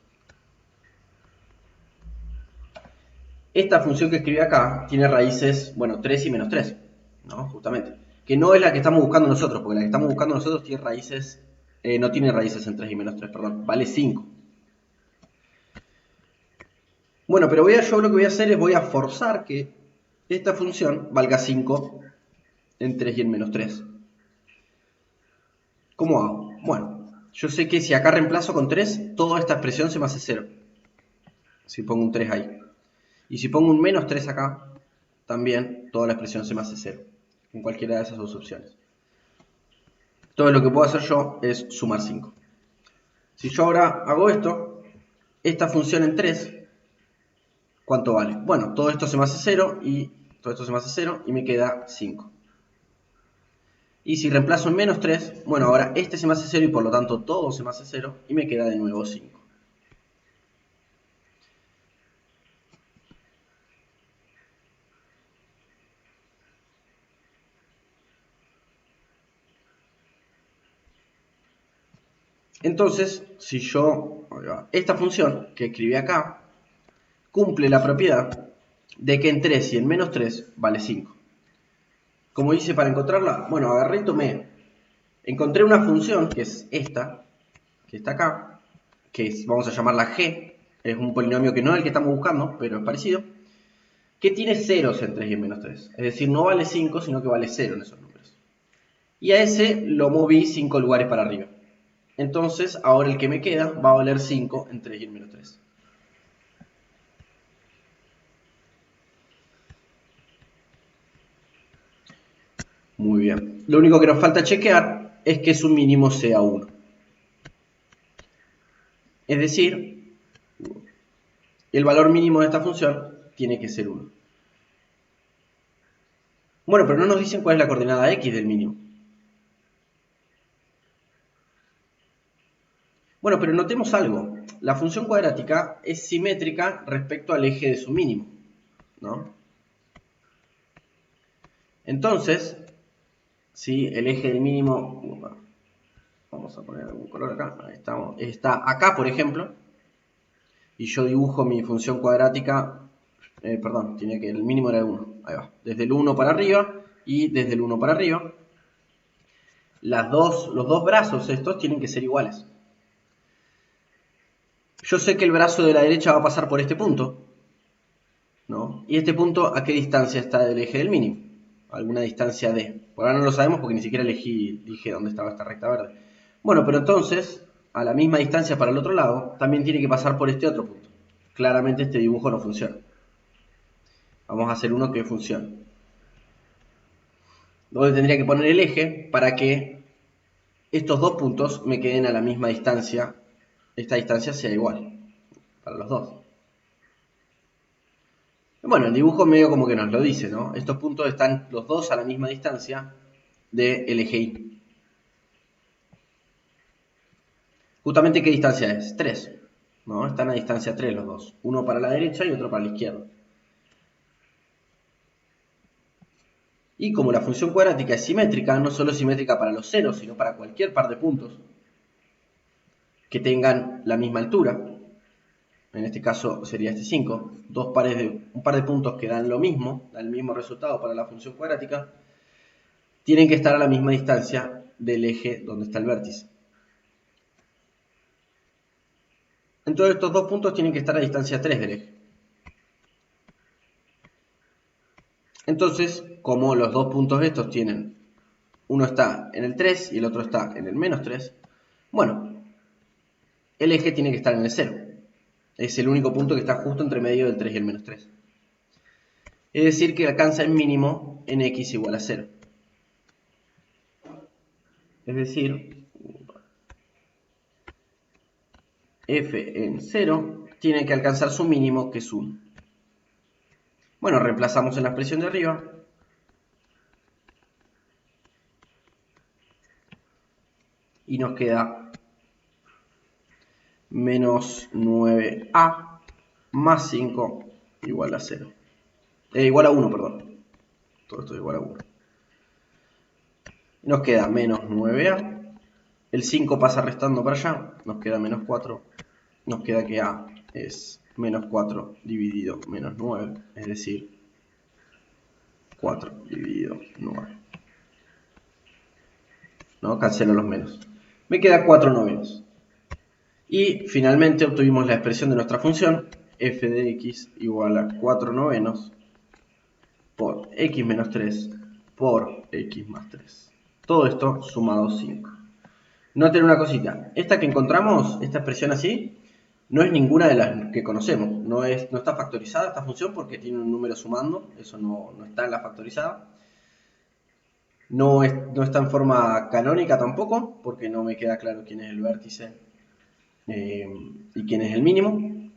Esta función que escribí acá tiene raíces, bueno, 3 y menos 3, ¿no? Justamente. Que no es la que estamos buscando nosotros, porque la que estamos buscando nosotros tiene raíces, no tiene raíces en 3 y menos 3, perdón, vale 5. Bueno, pero yo lo que voy a hacer es voy a forzar que esta función valga 5 en 3 y en menos 3. ¿Cómo hago? Bueno, yo sé que si acá reemplazo con 3, toda esta expresión se me hace 0. Si pongo un 3 ahí. Y si pongo un menos 3 acá, también toda la expresión se me hace 0. En cualquiera de esas dos opciones. Entonces lo que puedo hacer yo es sumar 5. Si yo ahora hago esto, esta función en 3, ¿cuánto vale? Bueno, todo esto se me hace 0 y todo esto se me hace 0 y me queda 5. Y si reemplazo en menos 3, bueno, ahora este se me hace 0 y por lo tanto todo se me hace 0 y me queda de nuevo 5. Entonces, si yo, esta función que escribí acá, cumple la propiedad de que en 3 y en menos 3 vale 5. ¿Cómo hice para encontrarla? Bueno, agarré y encontré una función que es esta, que está acá, que vamos a llamarla g, es un polinomio que no es el que estamos buscando, pero es parecido, que tiene ceros en 3 y en menos 3. Es decir, no vale 5, sino que vale 0 en esos números. Y a ese lo moví 5 lugares para arriba. Entonces, ahora el que me queda va a valer 5 en 3 y en menos 3. Muy bien. Lo único que nos falta chequear es que su mínimo sea 1. Es decir, el valor mínimo de esta función tiene que ser 1. Bueno, pero no nos dicen cuál es la coordenada x del mínimo. Bueno, pero notemos algo. La función cuadrática es simétrica respecto al eje de su mínimo, ¿no? Entonces, si el eje del mínimo, vamos a poner algún color acá, ahí estamos, está acá, por ejemplo, y yo dibujo mi función cuadrática, perdón, tiene que el mínimo era el 1, ahí va, desde el 1 para arriba y desde el 1 para arriba, los dos brazos estos tienen que ser iguales. Yo sé que el brazo de la derecha va a pasar por este punto, ¿no? Y este punto, ¿a qué distancia está del eje del mínimo? Alguna distancia d. Por ahora no lo sabemos porque ni siquiera dije dónde estaba esta recta verde. Bueno, pero entonces, a la misma distancia para el otro lado, también tiene que pasar por este otro punto. Claramente este dibujo no funciona. Vamos a hacer uno que funcione. Donde tendría que poner el eje para que estos dos puntos me queden a la misma distancia. Esta distancia sea igual para los dos. Bueno, el dibujo medio como que nos lo dice, ¿no? Estos puntos están los dos a la misma distancia del eje Y. Justamente, ¿qué distancia es? 3, ¿no? Están a distancia 3 los dos. Uno para la derecha y otro para la izquierda. Y como la función cuadrática es simétrica, no solo es simétrica para los ceros, sino para cualquier par de puntos que tengan la misma altura, en este caso sería este 5, un par de puntos que dan lo mismo, dan el mismo resultado para la función cuadrática, tienen que estar a la misma distancia del eje donde está el vértice. Entonces estos dos puntos tienen que estar a distancia 3 del eje. Entonces, como los dos puntos estos tienen, uno está en el 3 y el otro está en el menos 3, bueno, el eje tiene que estar en el 0. Es el único punto que está justo entre medio del 3 y el menos 3. Es decir, que alcanza el mínimo en x igual a 0. Es decir, f en 0 tiene que alcanzar su mínimo, que es 1. Bueno, reemplazamos en la expresión de arriba. Y nos queda menos 9a más 5 igual a 0. Igual a 1, perdón. Todo esto es igual a 1. Nos queda menos 9a. El 5 pasa restando para allá. Nos queda menos 4. Nos queda que a es menos 4 dividido menos 9. Es decir, 4 dividido 9. ¿No? Cancelo los menos. Me queda 4 novenos. Y finalmente obtuvimos la expresión de nuestra función f de x igual a 4 novenos por x menos 3 por x más 3. Todo esto sumado 5. Noten una cosita. Esta que encontramos, esta expresión así, no es ninguna de las que conocemos. No está factorizada esta función porque tiene un número sumando. Eso no está en la factorizada. No está en forma canónica tampoco, porque no me queda claro quién es el vértice y quién es el mínimo.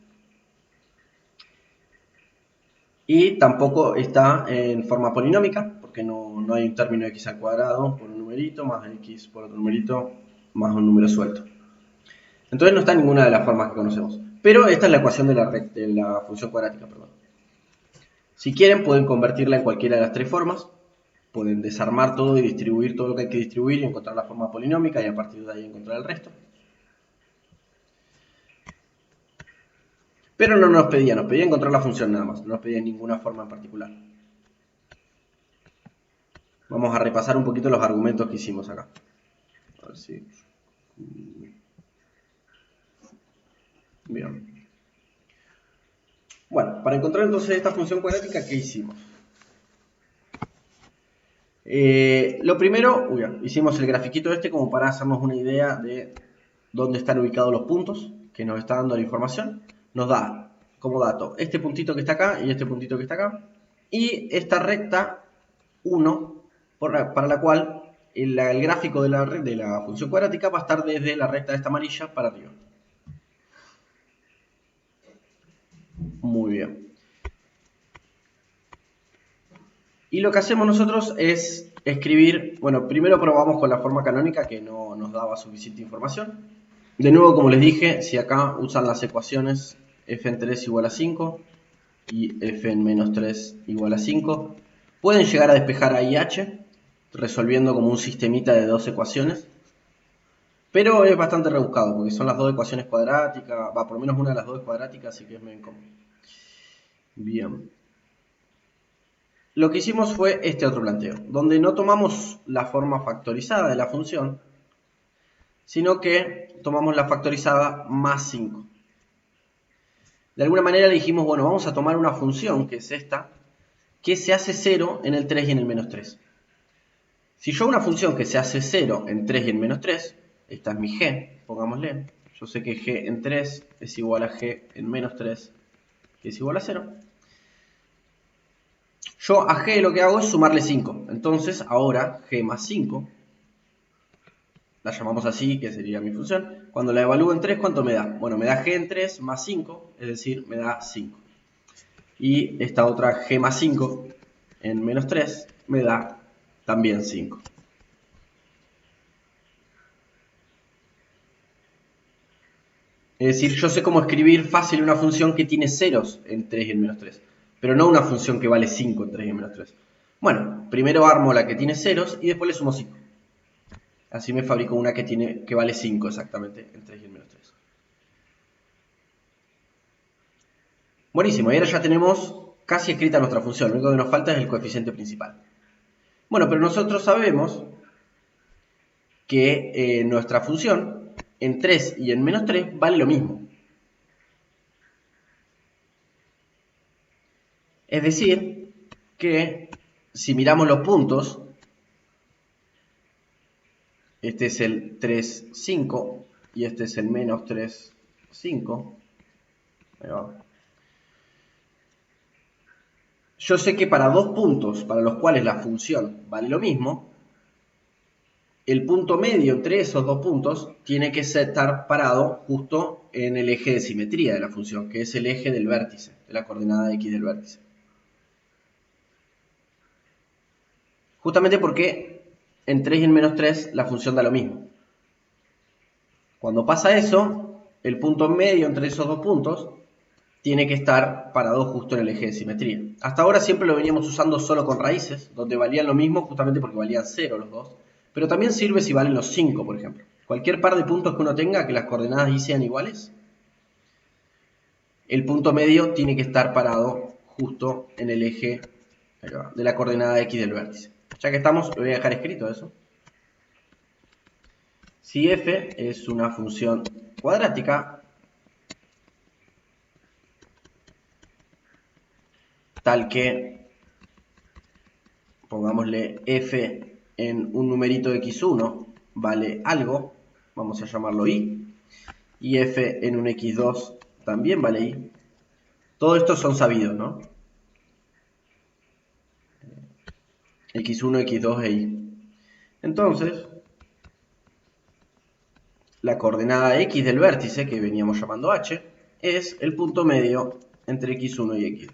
Y tampoco está en forma polinómica, porque no hay un término x al cuadrado por un numerito, más x por otro numerito, más un número suelto. Entonces no está en ninguna de las formas que conocemos. Pero esta es la ecuación de la función cuadrática. Perdón. Si quieren pueden convertirla en cualquiera de las tres formas. Pueden desarmar todo y distribuir todo lo que hay que distribuir y encontrar la forma polinómica y a partir de ahí encontrar el resto. Pero no nos pedía encontrar la función nada más, no nos pedía ninguna forma en particular. Vamos a repasar un poquito los argumentos que hicimos acá. A ver si... Bien. Bueno, para encontrar entonces esta función cuadrática, ¿qué hicimos? Lo primero, hicimos el grafiquito este como para hacernos una idea de dónde están ubicados los puntos que nos está dando la información. Nos da como dato este puntito que está acá y este puntito que está acá. Y esta recta 1, para la cual el gráfico de la función cuadrática va a estar desde la recta esta amarilla para arriba. Muy bien. Y lo que hacemos nosotros es escribir, bueno, primero probamos con la forma canónica que no nos daba suficiente información. De nuevo, como les dije, si acá usan las ecuaciones f en 3 igual a 5 y f en menos 3 igual a 5, pueden llegar a despejar a h resolviendo como un sistemita de dos ecuaciones. Pero es bastante rebuscado porque son las dos ecuaciones cuadráticas, por lo menos una de las dos es cuadrática, así que es medio incómodo. Bien. Lo que hicimos fue este otro planteo, donde no tomamos la forma factorizada de la función, sino que tomamos la factorizada más 5. De alguna manera le dijimos, bueno, vamos a tomar una función, que es esta, que se hace 0 en el 3 y en el menos 3. Si yo una función que se hace 0 en 3 y en menos 3, esta es mi g, pongámosle, yo sé que g en 3 es igual a g en menos 3, que es igual a 0. Yo a g lo que hago es sumarle 5. Entonces ahora g más 5, la llamamos así, que sería mi función. Cuando la evalúo en 3, ¿cuánto me da? Bueno, me da g en 3 más 5, es decir, me da 5. Y esta otra g más 5 en menos 3 me da también 5. Es decir, yo sé cómo escribir fácil una función que tiene ceros en 3 y en menos 3, pero no una función que vale 5 en 3 y en menos 3. Bueno, primero armo la que tiene ceros y después le sumo 5. Así me fabrico una que vale 5 exactamente en 3 y en menos 3. Buenísimo, y ahora ya tenemos casi escrita nuestra función. Lo único que nos falta es el coeficiente principal. Bueno, pero nosotros sabemos que nuestra función en 3 y en menos 3 vale lo mismo. Es decir, que si miramos los puntos, este es el 3, 5 y este es el menos 3, 5. Ahí va. Yo sé que para dos puntos para los cuales la función vale lo mismo, el punto medio entre esos dos puntos tiene que estar parado justo en el eje de simetría de la función, que es el eje del vértice, de la coordenada x del vértice. Justamente porque en 3 y en menos 3 la función da lo mismo. Cuando pasa eso, el punto medio entre esos dos puntos tiene que estar parado justo en el eje de simetría. Hasta ahora siempre lo veníamos usando solo con raíces, donde valían lo mismo justamente porque valían 0 los dos. Pero también sirve si valen los 5, por ejemplo. Cualquier par de puntos que uno tenga, que las coordenadas y sean iguales, el punto medio tiene que estar parado justo en el eje de la coordenada x del vértice. Ya que estamos, lo voy a dejar escrito eso. Si f es una función cuadrática, tal que, pongámosle f en un numerito x1 vale algo, vamos a llamarlo y f en un x2 también vale y. Todo esto son sabidos, ¿no? x1, x2 e y. Entonces, la coordenada x del vértice, que veníamos llamando h, es el punto medio entre x1 y x2.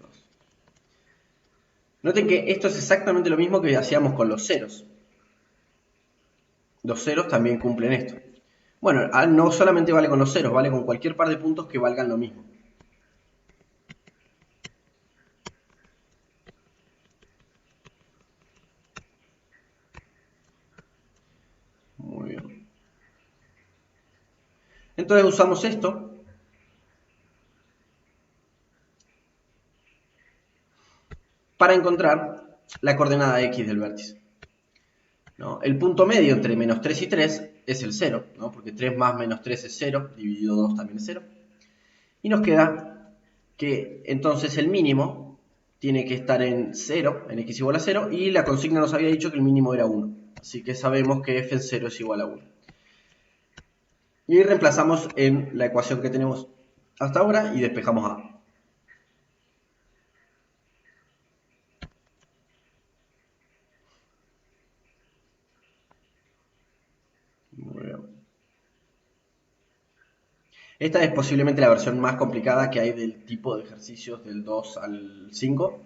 Noten que esto es exactamente lo mismo que hacíamos con los ceros. Los ceros también cumplen esto. Bueno, no solamente vale con los ceros, vale con cualquier par de puntos que valgan lo mismo. Muy bien. Entonces usamos esto para encontrar la coordenada x del vértice, ¿no? El punto medio entre menos 3 y 3 es el 0, ¿no? Porque 3 más menos 3 es 0, dividido 2 también es 0. Y nos queda que entonces el mínimo tiene que estar en 0, en x igual a 0, y la consigna nos había dicho que el mínimo era 1. Así que sabemos que f en 0 es igual a 1. Y reemplazamos en la ecuación que tenemos hasta ahora y despejamos a. Muy bien. Esta es posiblemente la versión más complicada que hay del tipo de ejercicios del 2 al 5.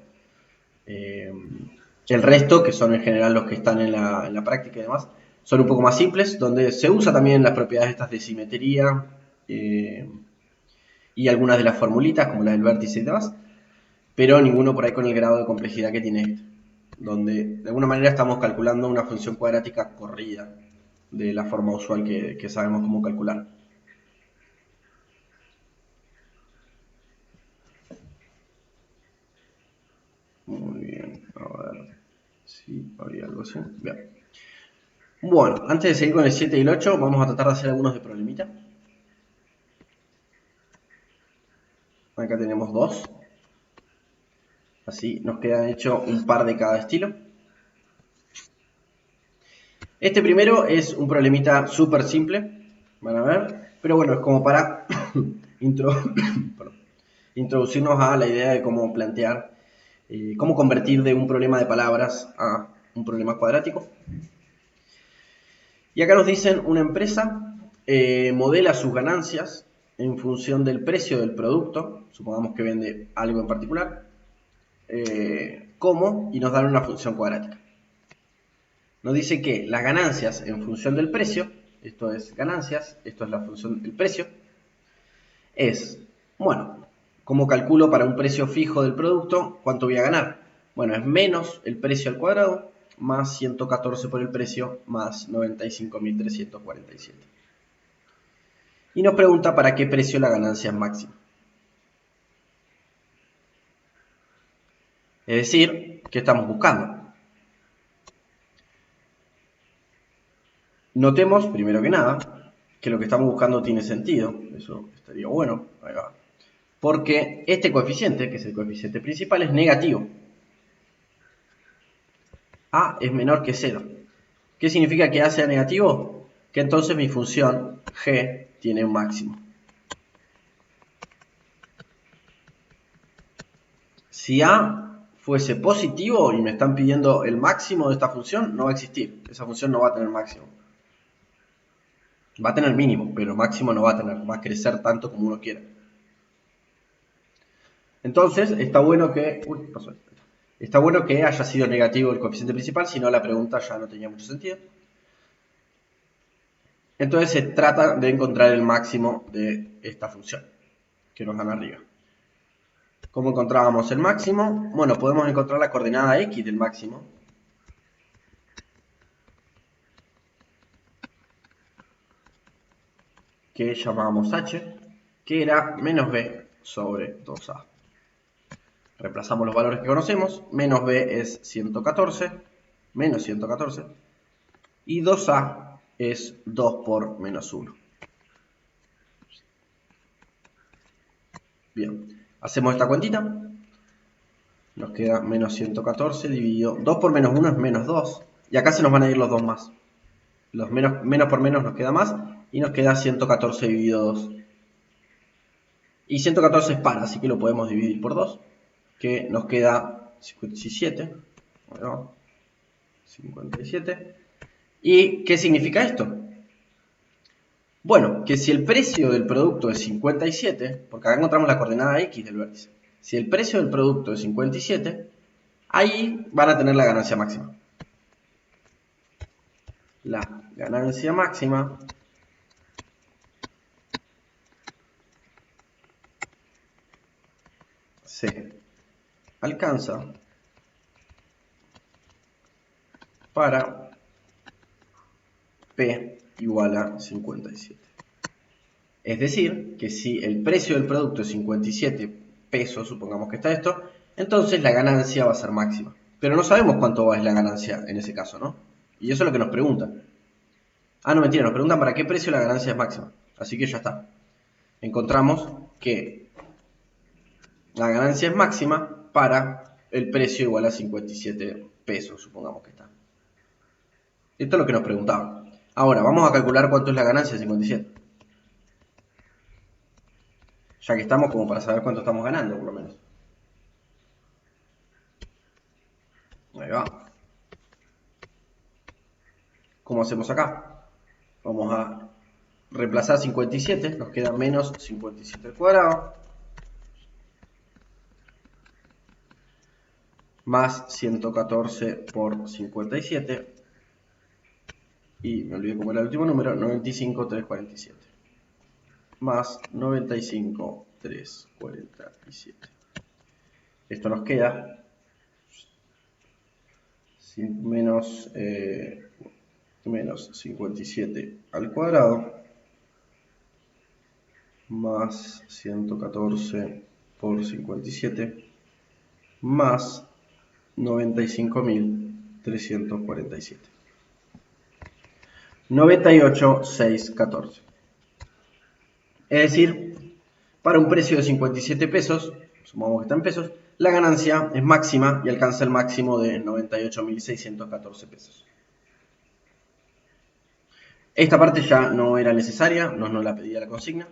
El resto, que son en general los que están en la práctica y demás, son un poco más simples, donde se usa también las propiedades estas de simetría y algunas de las formulitas, como la del vértice y demás, pero ninguno por ahí con el grado de complejidad que tiene este, donde de alguna manera estamos calculando una función cuadrática corrida de la forma usual que sabemos cómo calcular. Muy bien, a ver si había algo así. Bien. Bueno, antes de seguir con el 7 y el 8, vamos a tratar de hacer algunos de problemita. Acá tenemos dos. Así nos quedan hechos un par de cada estilo. Este primero es un problemita súper simple, van a ver, pero bueno, es como para introducirnos a la idea de cómo plantear, cómo convertir de un problema de palabras a un problema cuadrático. Y acá nos dicen, una empresa modela sus ganancias en función del precio del producto, supongamos que vende algo en particular, ¿cómo? Y nos dan una función cuadrática. Nos dice que las ganancias en función del precio, esto es ganancias, esto es la función del precio, es, bueno, ¿cómo calculo para un precio fijo del producto cuánto voy a ganar? Bueno, es menos el precio al cuadrado más 114 por el precio más 95.347. Y nos pregunta para qué precio la ganancia es máxima. Es decir, ¿qué estamos buscando? Notemos, primero que nada, que lo que estamos buscando tiene sentido. Eso estaría bueno. Ahí va. Porque este coeficiente, que es el coeficiente principal, es negativo. A es menor que 0. ¿Qué significa que A sea negativo? Que entonces mi función g tiene un máximo. Si A fuese positivo y me están pidiendo el máximo de esta función, no va a existir. Esa función no va a tener máximo. Va a tener mínimo, pero máximo no va a tener. Va a crecer tanto como uno quiera. Entonces, está bueno que... Está bueno que haya sido negativo el coeficiente principal, si no la pregunta ya no tenía mucho sentido. Entonces se trata de encontrar el máximo de esta función que nos dan arriba. ¿Cómo encontrábamos el máximo? Bueno, podemos encontrar la coordenada x del máximo. Que llamábamos h, que era menos b sobre 2a. Reemplazamos los valores que conocemos. Menos b es 114, menos 114. Y 2a es 2 por menos 1. Bien, hacemos esta cuentita. Nos queda menos 114 dividido... 2 por menos 1 es menos 2. Y acá se nos van a ir los dos más. Los menos por menos nos queda más. Y nos queda 114 dividido 2. Y 114 es par, así que lo podemos dividir por 2. Que nos queda 57. Bueno, 57. ¿Y qué significa esto? Bueno, que si el precio del producto es 57, porque acá encontramos la coordenada x del vértice. Si el precio del producto es 57, ahí van a tener la ganancia máxima. La ganancia máxima se alcanza para P igual a 57. Es decir, que si el precio del producto es 57 pesos, supongamos que está esto, entonces la ganancia va a ser máxima. Pero no sabemos cuánto es la ganancia en ese caso, ¿no? Y eso es lo que nos preguntan. Ah, no, mentira, nos preguntan para qué precio la ganancia es máxima. Así que ya está. Encontramos que la ganancia es máxima para el precio igual a 57 pesos, supongamos que está. Esto es lo que nos preguntaban. Ahora, vamos a calcular cuánto es la ganancia de 57. Ya que estamos como para saber cuánto estamos ganando, por lo menos. Ahí va. ¿Cómo hacemos acá? Vamos a reemplazar 57, nos queda menos 57 al cuadrado, más 114 por 57, y me olvidé cómo era el último número, 95,347, más 95,347. Esto nos queda menos 57 al cuadrado, más 114 por 57, más 95.347. 98.614. Es decir, para un precio de 57 pesos, supongamos que está en pesos, la ganancia es máxima y alcanza el máximo de 98.614 pesos. Esta parte ya no era necesaria, no la pedía la consigna,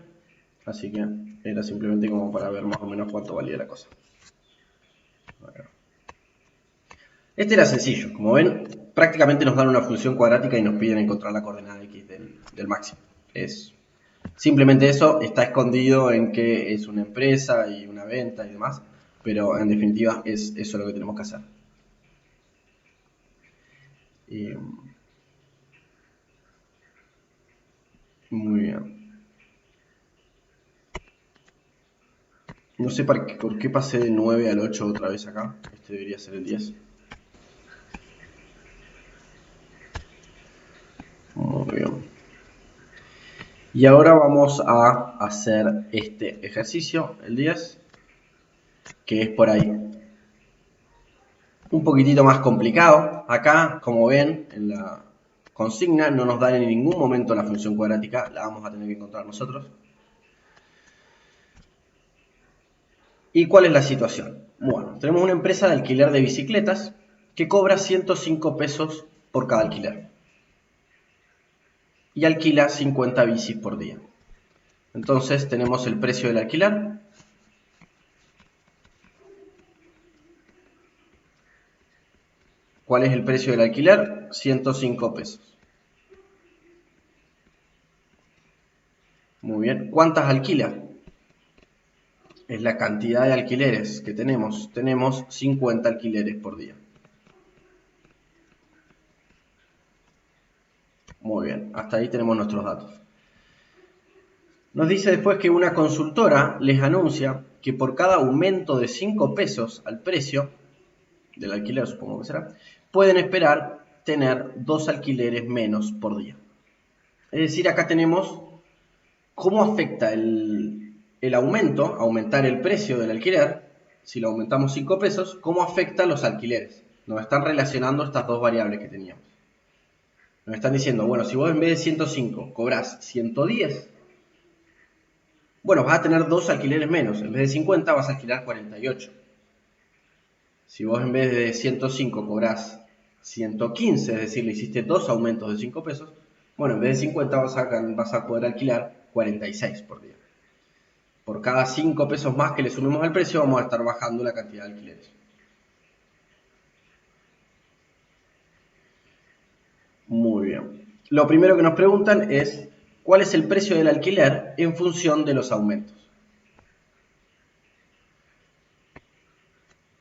así que era simplemente como para ver más o menos cuánto valía la cosa. Este era sencillo, como ven, prácticamente nos dan una función cuadrática y nos piden encontrar la coordenada x del máximo. Es simplemente eso, está escondido en que es una empresa y una venta y demás, pero en definitiva es eso lo que tenemos que hacer. Muy bien. No sé por qué pasé de 9 al 8 otra vez acá. Este debería ser el 10. Muy bien. Y ahora vamos a hacer este ejercicio, el 10, que es por ahí un poquitito más complicado. Acá, como ven, en la consigna no nos dan en ningún momento la función cuadrática, la vamos a tener que encontrar nosotros. ¿Y cuál es la situación? Bueno, tenemos una empresa de alquiler de bicicletas que cobra 105 pesos por cada alquiler y alquila 50 bicis por día. Entonces tenemos el precio del alquiler. ¿Cuál es el precio del alquiler? 105 pesos. Muy bien. ¿Cuántas alquila? es la cantidad de alquileres que tenemos. Tenemos 50 alquileres por día. Muy bien, hasta ahí tenemos nuestros datos. Nos dice después que una consultora les anuncia que por cada aumento de 5 pesos al precio del alquiler, supongo que será, pueden esperar tener 2 alquileres menos por día. Es decir, acá tenemos cómo afecta el aumento, aumentar el precio del alquiler, si lo aumentamos 5 pesos, cómo afecta los alquileres. Nos están relacionando estas dos variables que teníamos. Nos están diciendo, bueno, si vos en vez de 105 cobrás 110, bueno, vas a tener 2 alquileres menos. En vez de 50 vas a alquilar 48. Si vos en vez de 105 cobrás 115, es decir, le hiciste 2 aumentos de 5 pesos, bueno, en vez de 50 vas a poder alquilar 46 por día. Por cada 5 pesos más que le sumemos al precio, vamos a estar bajando la cantidad de alquileres. Muy bien. Lo primero que nos preguntan es, ¿cuál es el precio del alquiler en función de los aumentos?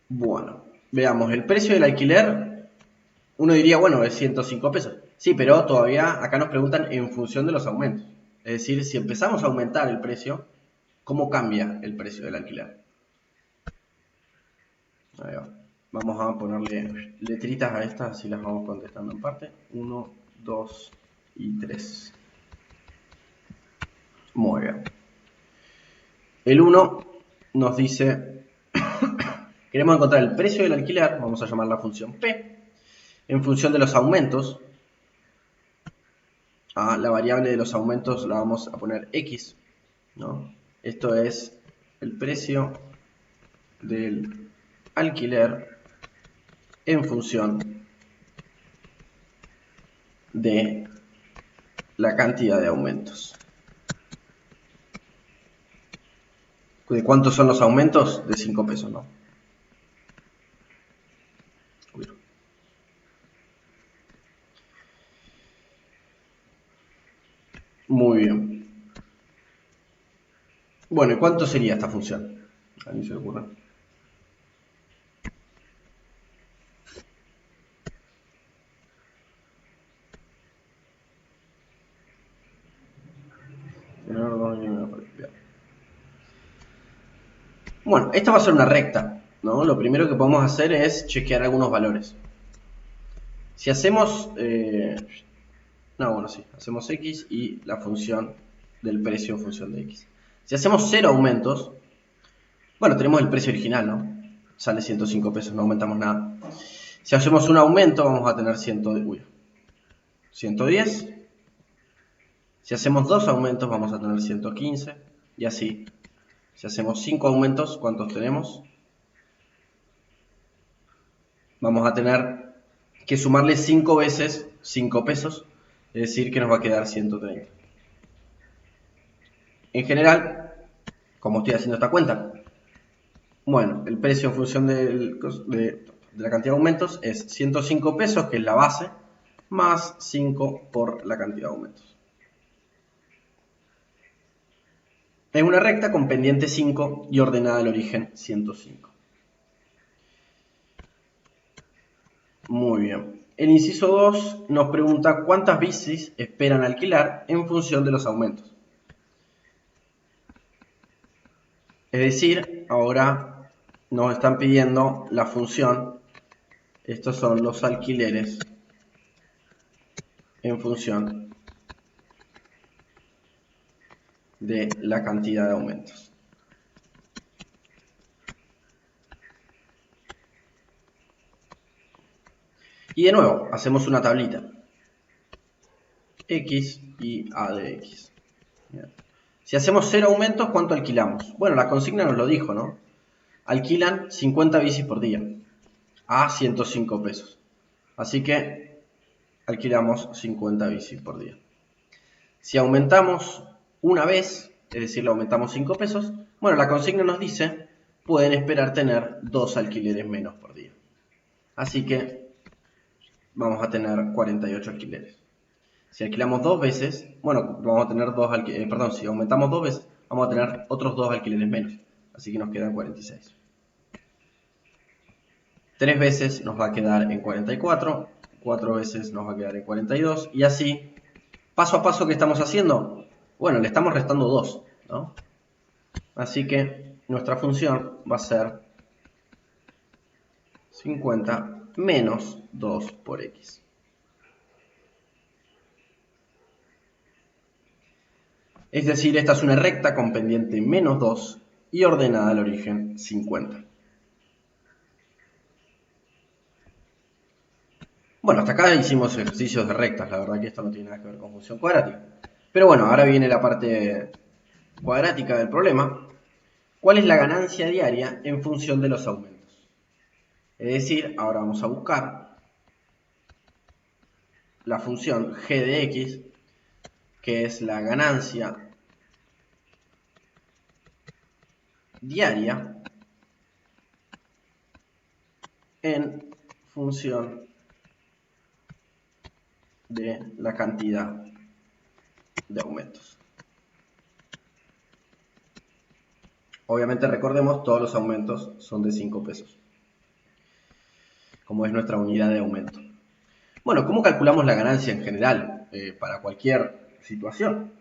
Bueno, veamos, el precio del alquiler, uno diría, bueno, es 105 pesos. Sí, pero todavía acá nos preguntan en función de los aumentos. Es decir, si empezamos a aumentar el precio, ¿cómo cambia el precio del alquiler? Ahí va. Vamos a ponerle letritas a estas, así las vamos contestando en parte. 1, 2 y 3. Muy bien. El 1 nos dice, queremos encontrar el precio del alquiler, vamos a llamar la función P, en función de los aumentos. A la variable de los aumentos la vamos a poner X, ¿no? Esto es el precio del alquiler en función de la cantidad de aumentos. ¿De cuántos son los aumentos? De 5 pesos, ¿no? Muy bien. Bueno, ¿y cuánto sería esta función? A mí se me ocurre. Bueno, esta va a ser una recta, ¿no? Lo primero que podemos hacer es chequear algunos valores. Si hacemos... hacemos X y la función del precio en función de X. Si hacemos 0 aumentos, bueno, tenemos el precio original, ¿no? Sale 105 pesos, no aumentamos nada. Si hacemos un aumento, vamos a tener 110. Si hacemos 2 aumentos, vamos a tener 115. Y así. Si hacemos 5 aumentos, ¿cuántos tenemos? Vamos a tener que sumarle 5 veces 5 pesos. Es decir, que nos va a quedar 130. En general, como estoy haciendo esta cuenta, bueno, el precio en función de la cantidad de aumentos es 105 pesos, que es la base, más 5 por la cantidad de aumentos. Es una recta con pendiente 5 y ordenada al origen 105. Muy bien. El inciso 2 nos pregunta cuántas bicis esperan alquilar en función de los aumentos. Es decir, ahora nos están pidiendo la función, estos son los alquileres en función de la cantidad de aumentos. Y de nuevo, hacemos una tablita. X y A de X. Bien. Si hacemos 0 aumentos, ¿cuánto alquilamos? Bueno, la consigna nos lo dijo, ¿no? Alquilan 50 bicis por día a 105 pesos. Así que alquilamos 50 bicis por día. Si aumentamos una vez, es decir, le aumentamos 5 pesos, bueno, la consigna nos dice, pueden esperar tener 2 alquileres menos por día. Así que vamos a tener 48 alquileres. Si alquilamos 2 veces, bueno, vamos a tener si aumentamos 2 veces, vamos a tener otros 2 alquileres menos. así que nos quedan 46. 3 veces nos va a quedar en 44, 4 veces nos va a quedar en 42, y así, paso a paso, ¿qué estamos haciendo? Bueno, le estamos restando 2, ¿no? Así que nuestra función va a ser 50 menos 2 por x. Es decir, esta es una recta con pendiente menos 2 y ordenada al origen 50. Bueno, hasta acá hicimos ejercicios de rectas, la verdad que esto no tiene nada que ver con función cuadrática. Pero bueno, ahora viene la parte cuadrática del problema. ¿Cuál es la ganancia diaria en función de los aumentos? Es decir, ahora vamos a buscar la función g de x, que es la ganancia diaria en función de la cantidad de aumentos. Obviamente recordemos, todos los aumentos son de 5 pesos, como es nuestra unidad de aumento. Bueno, ¿cómo calculamos la ganancia en general para cualquier situación?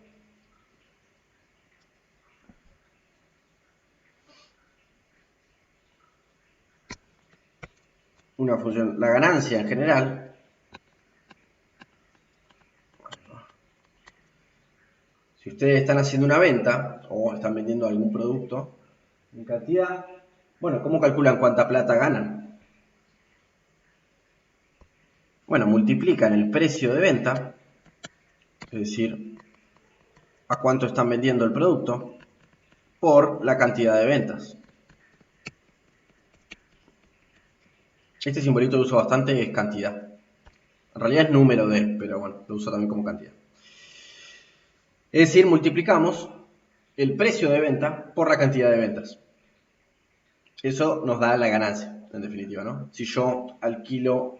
Una función, la ganancia en general, si ustedes están haciendo una venta o están vendiendo algún producto en cantidad, bueno, ¿cómo calculan cuánta plata ganan? Bueno, multiplican el precio de venta, es decir, a cuánto están vendiendo el producto, por la cantidad de ventas. Este simbolito lo uso bastante, es cantidad. En realidad es número de, pero bueno, lo uso también como cantidad. Es decir, multiplicamos el precio de venta por la cantidad de ventas. Eso nos da la ganancia, en definitiva, ¿no? Si yo alquilo,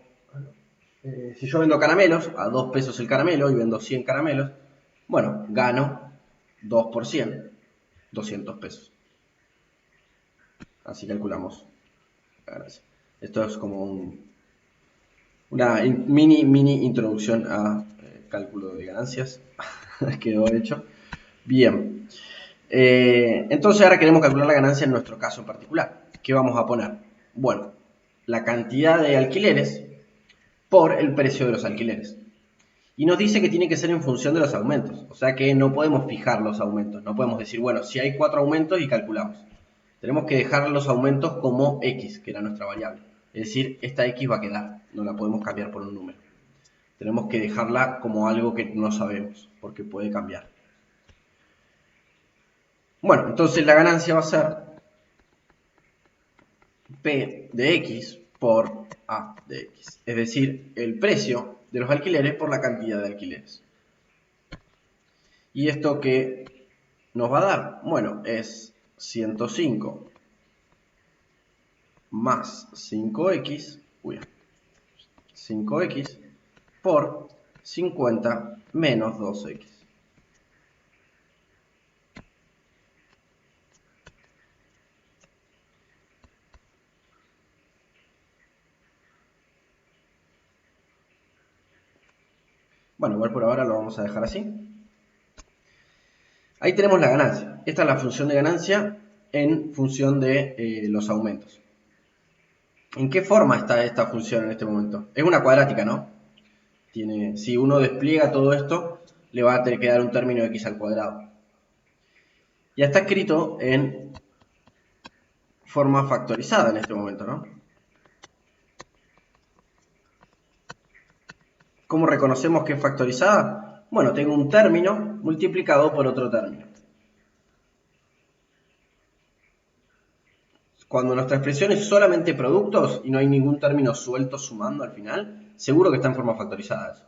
si yo vendo caramelos a 2 pesos el caramelo y vendo 100 caramelos, bueno, gano 2 por 100, 200 pesos. Así calculamos la ganancia. Esto es como una mini introducción a cálculo de ganancias. Quedó hecho. Bien. Entonces ahora queremos calcular la ganancia en nuestro caso en particular. ¿Qué vamos a poner? Bueno, la cantidad de alquileres por el precio de los alquileres. Y nos dice que tiene que ser en función de los aumentos. O sea que no podemos fijar los aumentos. No podemos decir, bueno, si hay 4 aumentos y calculamos. Tenemos que dejar los aumentos como x, que era nuestra variable. Es decir, esta x va a quedar. No la podemos cambiar por un número. Tenemos que dejarla como algo que no sabemos, porque puede cambiar. Bueno, entonces la ganancia va a ser P de X por A de X. Es decir, el precio de los alquileres por la cantidad de alquileres. ¿Y esto qué nos va a dar? Bueno, es 105 más 5X, 5X por 50 menos 2X. Bueno, igual por ahora lo vamos a dejar así. Ahí tenemos la ganancia. Esta es la función de ganancia en función de los aumentos. ¿En qué forma está esta función en este momento? Es una cuadrática, ¿no? Si uno despliega todo esto, le va a tener que dar un término de x al cuadrado. Ya está escrito en forma factorizada en este momento, ¿no? ¿Cómo reconocemos que es factorizada? Bueno, tengo un término multiplicado por otro término. Cuando nuestra expresión es solamente productos y no hay ningún término suelto sumando al final, seguro que está en forma factorizada eso.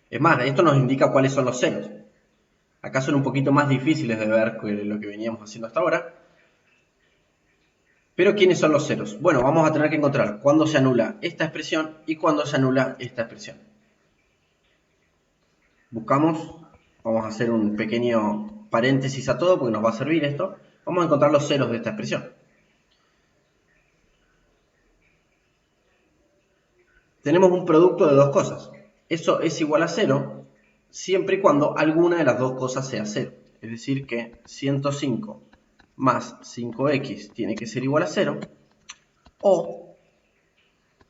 Es más, esto nos indica cuáles son los ceros. Acá son un poquito más difíciles de ver que lo que veníamos haciendo hasta ahora. Pero ¿quiénes son los ceros? Bueno, vamos a tener que encontrar cuándo se anula esta expresión y cuándo se anula esta expresión. Buscamos, vamos a hacer un pequeño paréntesis a todo porque nos va a servir esto. Vamos a encontrar los ceros de esta expresión. Tenemos un producto de dos cosas. Eso es igual a 0 siempre y cuando alguna de las dos cosas sea 0. Es decir que 105 más 5x tiene que ser igual a 0 o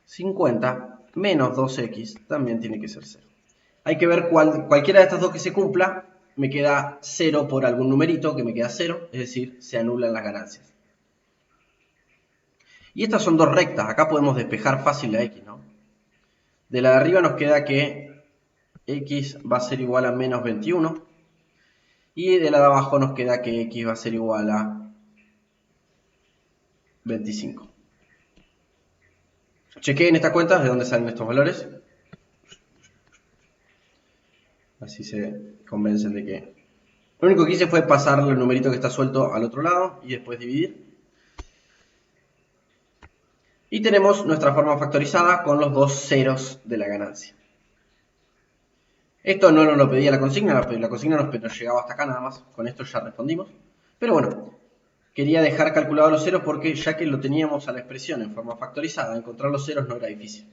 50 menos 2x también tiene que ser 0. Hay que ver cualquiera de estas dos que se cumpla, me queda 0 por algún numerito que me queda 0, es decir, se anulan las ganancias. Y estas son dos rectas, acá podemos despejar fácil la x, ¿no? De la de arriba nos queda que x va a ser igual a menos 21 y de la de abajo nos queda que x va a ser igual a 25. Chequeen esta cuenta de dónde salen estos valores. Así se convencen de que... Lo único que hice fue pasarle el numerito que está suelto al otro lado y después dividir. Y tenemos nuestra forma factorizada con los dos ceros de la ganancia. Esto no nos lo pedía la consigna nos llegaba hasta acá nada más. Con esto ya respondimos. Pero bueno, quería dejar calculados los ceros porque ya que lo teníamos a la expresión en forma factorizada, encontrar los ceros no era difícil.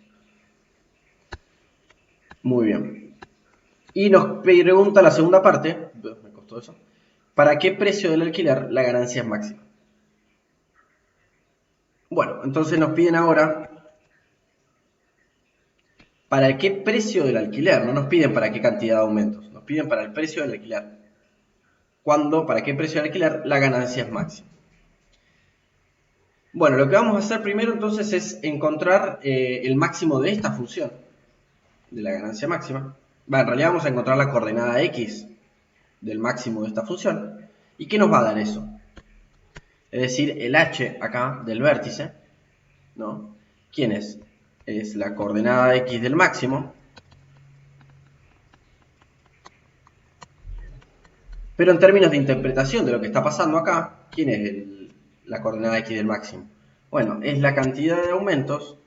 Muy bien. Y nos pregunta la segunda parte, me costó eso, ¿para qué precio del alquiler la ganancia es máxima? Bueno, entonces nos piden ahora ¿para qué precio del alquiler? No nos piden para qué cantidad de aumentos, nos piden para el precio del alquiler. ¿Para qué precio del alquiler la ganancia es máxima? Bueno, lo que vamos a hacer primero entonces es encontrar el máximo de esta función, de la ganancia máxima. En realidad vamos a encontrar la coordenada x del máximo de esta función. ¿Y qué nos va a dar eso? Es decir, el h acá del vértice, ¿no? ¿Quién es? Es la coordenada x del máximo. Pero en términos de interpretación de lo que está pasando acá, ¿quién es la coordenada x del máximo? Bueno, es la cantidad de aumentos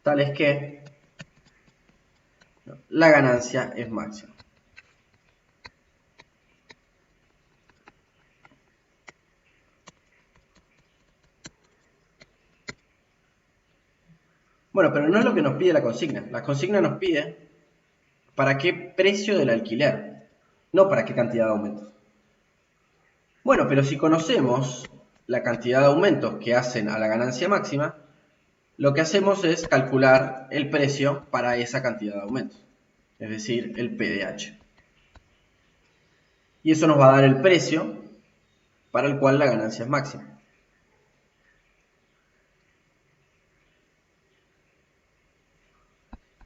tales que la ganancia es máxima. Bueno, pero no es lo que nos pide la consigna. La consigna nos pide para qué precio del alquiler, no para qué cantidad de aumentos. Bueno, pero si conocemos la cantidad de aumentos que hacen a la ganancia máxima, lo que hacemos es calcular el precio para esa cantidad de aumentos, es decir, el PDH. Y eso nos va a dar el precio para el cual la ganancia es máxima.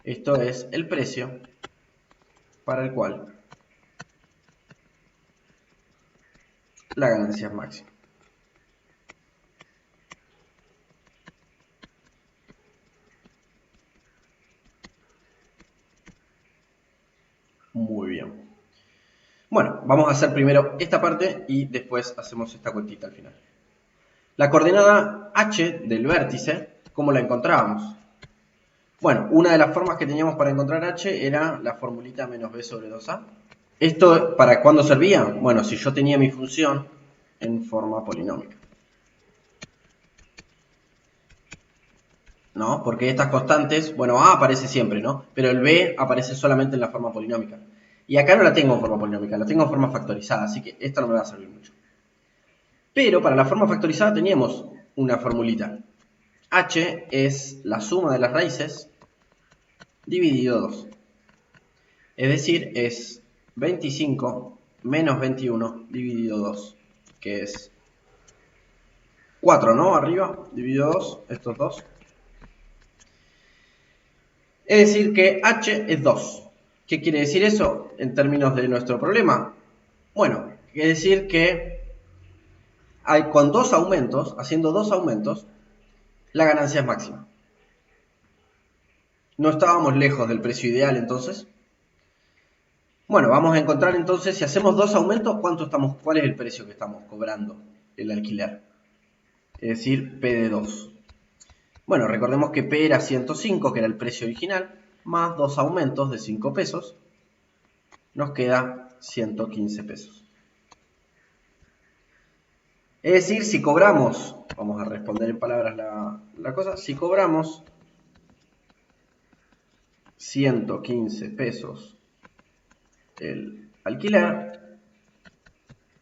Esto es el precio para el cual la ganancia es máxima. Muy bien. Bueno, vamos a hacer primero esta parte y después hacemos esta cuentita al final. La coordenada h del vértice, ¿cómo la encontrábamos? Bueno, una de las formas que teníamos para encontrar h era la formulita menos b sobre 2a. ¿Esto para cuándo servía? Bueno, si yo tenía mi función en forma polinómica. ¿No? Porque estas constantes, bueno, a aparece siempre, ¿no? Pero el b aparece solamente en la forma polinómica. Y acá no la tengo en forma polinómica, la tengo en forma factorizada, así que esta no me va a servir mucho. Pero para la forma factorizada teníamos una formulita. H es la suma de las raíces dividido 2. Es decir, es 25 menos 21 dividido 2, que es 4, ¿no? Arriba, dividido 2, estos dos. Es decir que h es 2. ¿Qué quiere decir eso en términos de nuestro problema? Bueno, quiere decir que con dos aumentos, haciendo dos aumentos, la ganancia es máxima. No estábamos lejos del precio ideal entonces. Bueno, vamos a encontrar entonces, si hacemos dos aumentos, ¿cuál es el precio que estamos cobrando el alquiler? Es decir, P de 2. Bueno, recordemos que P era 105, que era el precio original, más 2 aumentos de 5 pesos, nos queda 115 pesos. Es decir, si cobramos, vamos a responder en palabras la cosa, si cobramos 115 pesos el alquiler,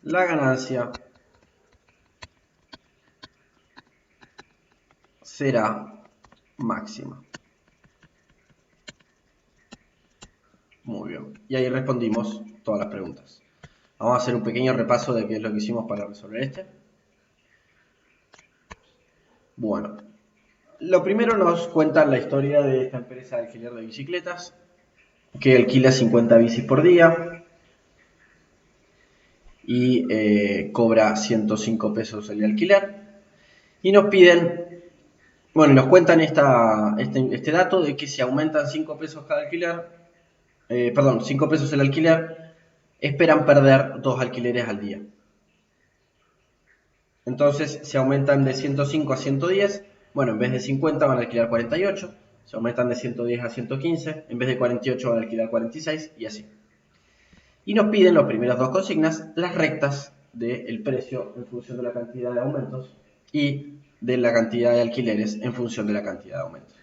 la ganancia será máxima. Muy bien. Y ahí respondimos todas las preguntas. Vamos a hacer un pequeño repaso de qué es lo que hicimos para resolver este. Bueno, lo primero nos cuenta la historia de esta empresa de alquiler de bicicletas, que alquila 50 bicis por día y cobra 105 pesos el alquiler. Y nos piden, bueno, nos cuentan este dato de que si aumentan 5 pesos cada alquiler, 5 pesos el alquiler, esperan perder 2 alquileres al día. Entonces, si aumentan de 105 a 110, bueno, en vez de 50 van a alquilar 48, si aumentan de 110 a 115, en vez de 48 van a alquilar 46 y así. Y nos piden las primeras dos consignas, las rectas del precio en función de la cantidad de aumentos y de la cantidad de alquileres en función de la cantidad de aumentos.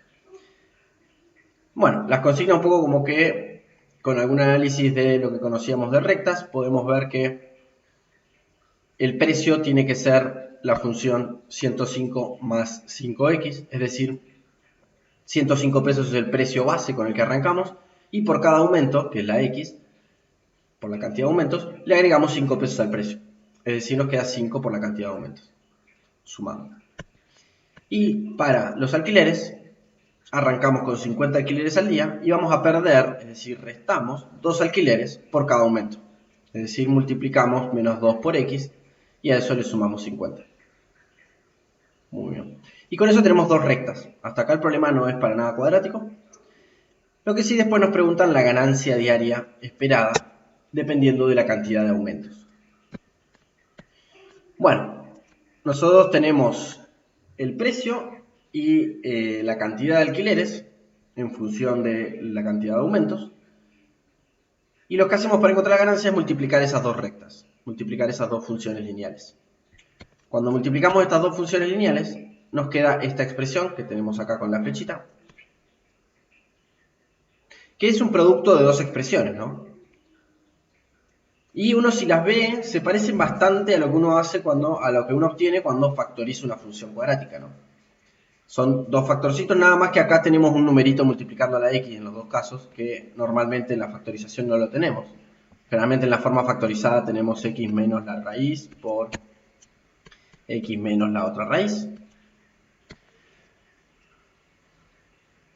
Bueno, las consignas un poco como que con algún análisis de lo que conocíamos de rectas, podemos ver que el precio tiene que ser la función 105 más 5x, es decir, 105 pesos es el precio base con el que arrancamos, y por cada aumento, que es la x, por la cantidad de aumentos, le agregamos 5 pesos al precio. Es decir, nos queda 5 por la cantidad de aumentos, sumando. Y para los alquileres, arrancamos con 50 alquileres al día y vamos a perder, es decir, restamos 2 alquileres por cada aumento. Es decir, multiplicamos menos 2 por x y a eso le sumamos 50. Muy bien. Y con eso tenemos dos rectas. Hasta acá el problema no es para nada cuadrático. Lo que sí después nos preguntan la ganancia diaria esperada dependiendo de la cantidad de aumentos. Bueno, nosotros tenemos el precio y la cantidad de alquileres en función de la cantidad de aumentos. Y lo que hacemos para encontrar la ganancia es multiplicar esas dos rectas, multiplicar esas dos funciones lineales. Cuando multiplicamos estas dos funciones lineales, nos queda esta expresión que tenemos acá con la flechita, que es un producto de dos expresiones, ¿no? Y uno si las ve, se parecen bastante a lo que uno hace a lo que uno obtiene cuando factoriza una función cuadrática, ¿no? Son dos factorcitos, nada más que acá tenemos un numerito multiplicando a la x en los dos casos, que normalmente en la factorización no lo tenemos. Generalmente en la forma factorizada tenemos x menos la raíz por x menos la otra raíz.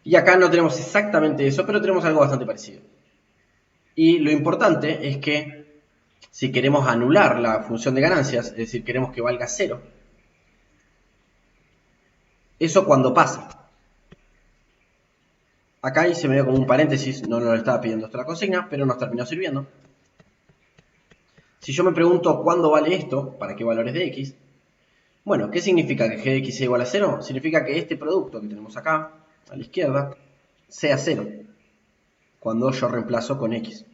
Y acá no tenemos exactamente eso, pero tenemos algo bastante parecido. Y lo importante es que si queremos anular la función de ganancias, es decir, queremos que valga 0, eso cuando pasa. Acá hice medio como un paréntesis, no nos lo estaba pidiendo esto la consigna, pero nos terminó sirviendo. Si yo me pregunto cuándo vale esto, para qué valores de x, bueno, ¿qué significa que g de x sea igual a 0? Significa que este producto que tenemos acá, a la izquierda, sea 0, cuando yo reemplazo con x.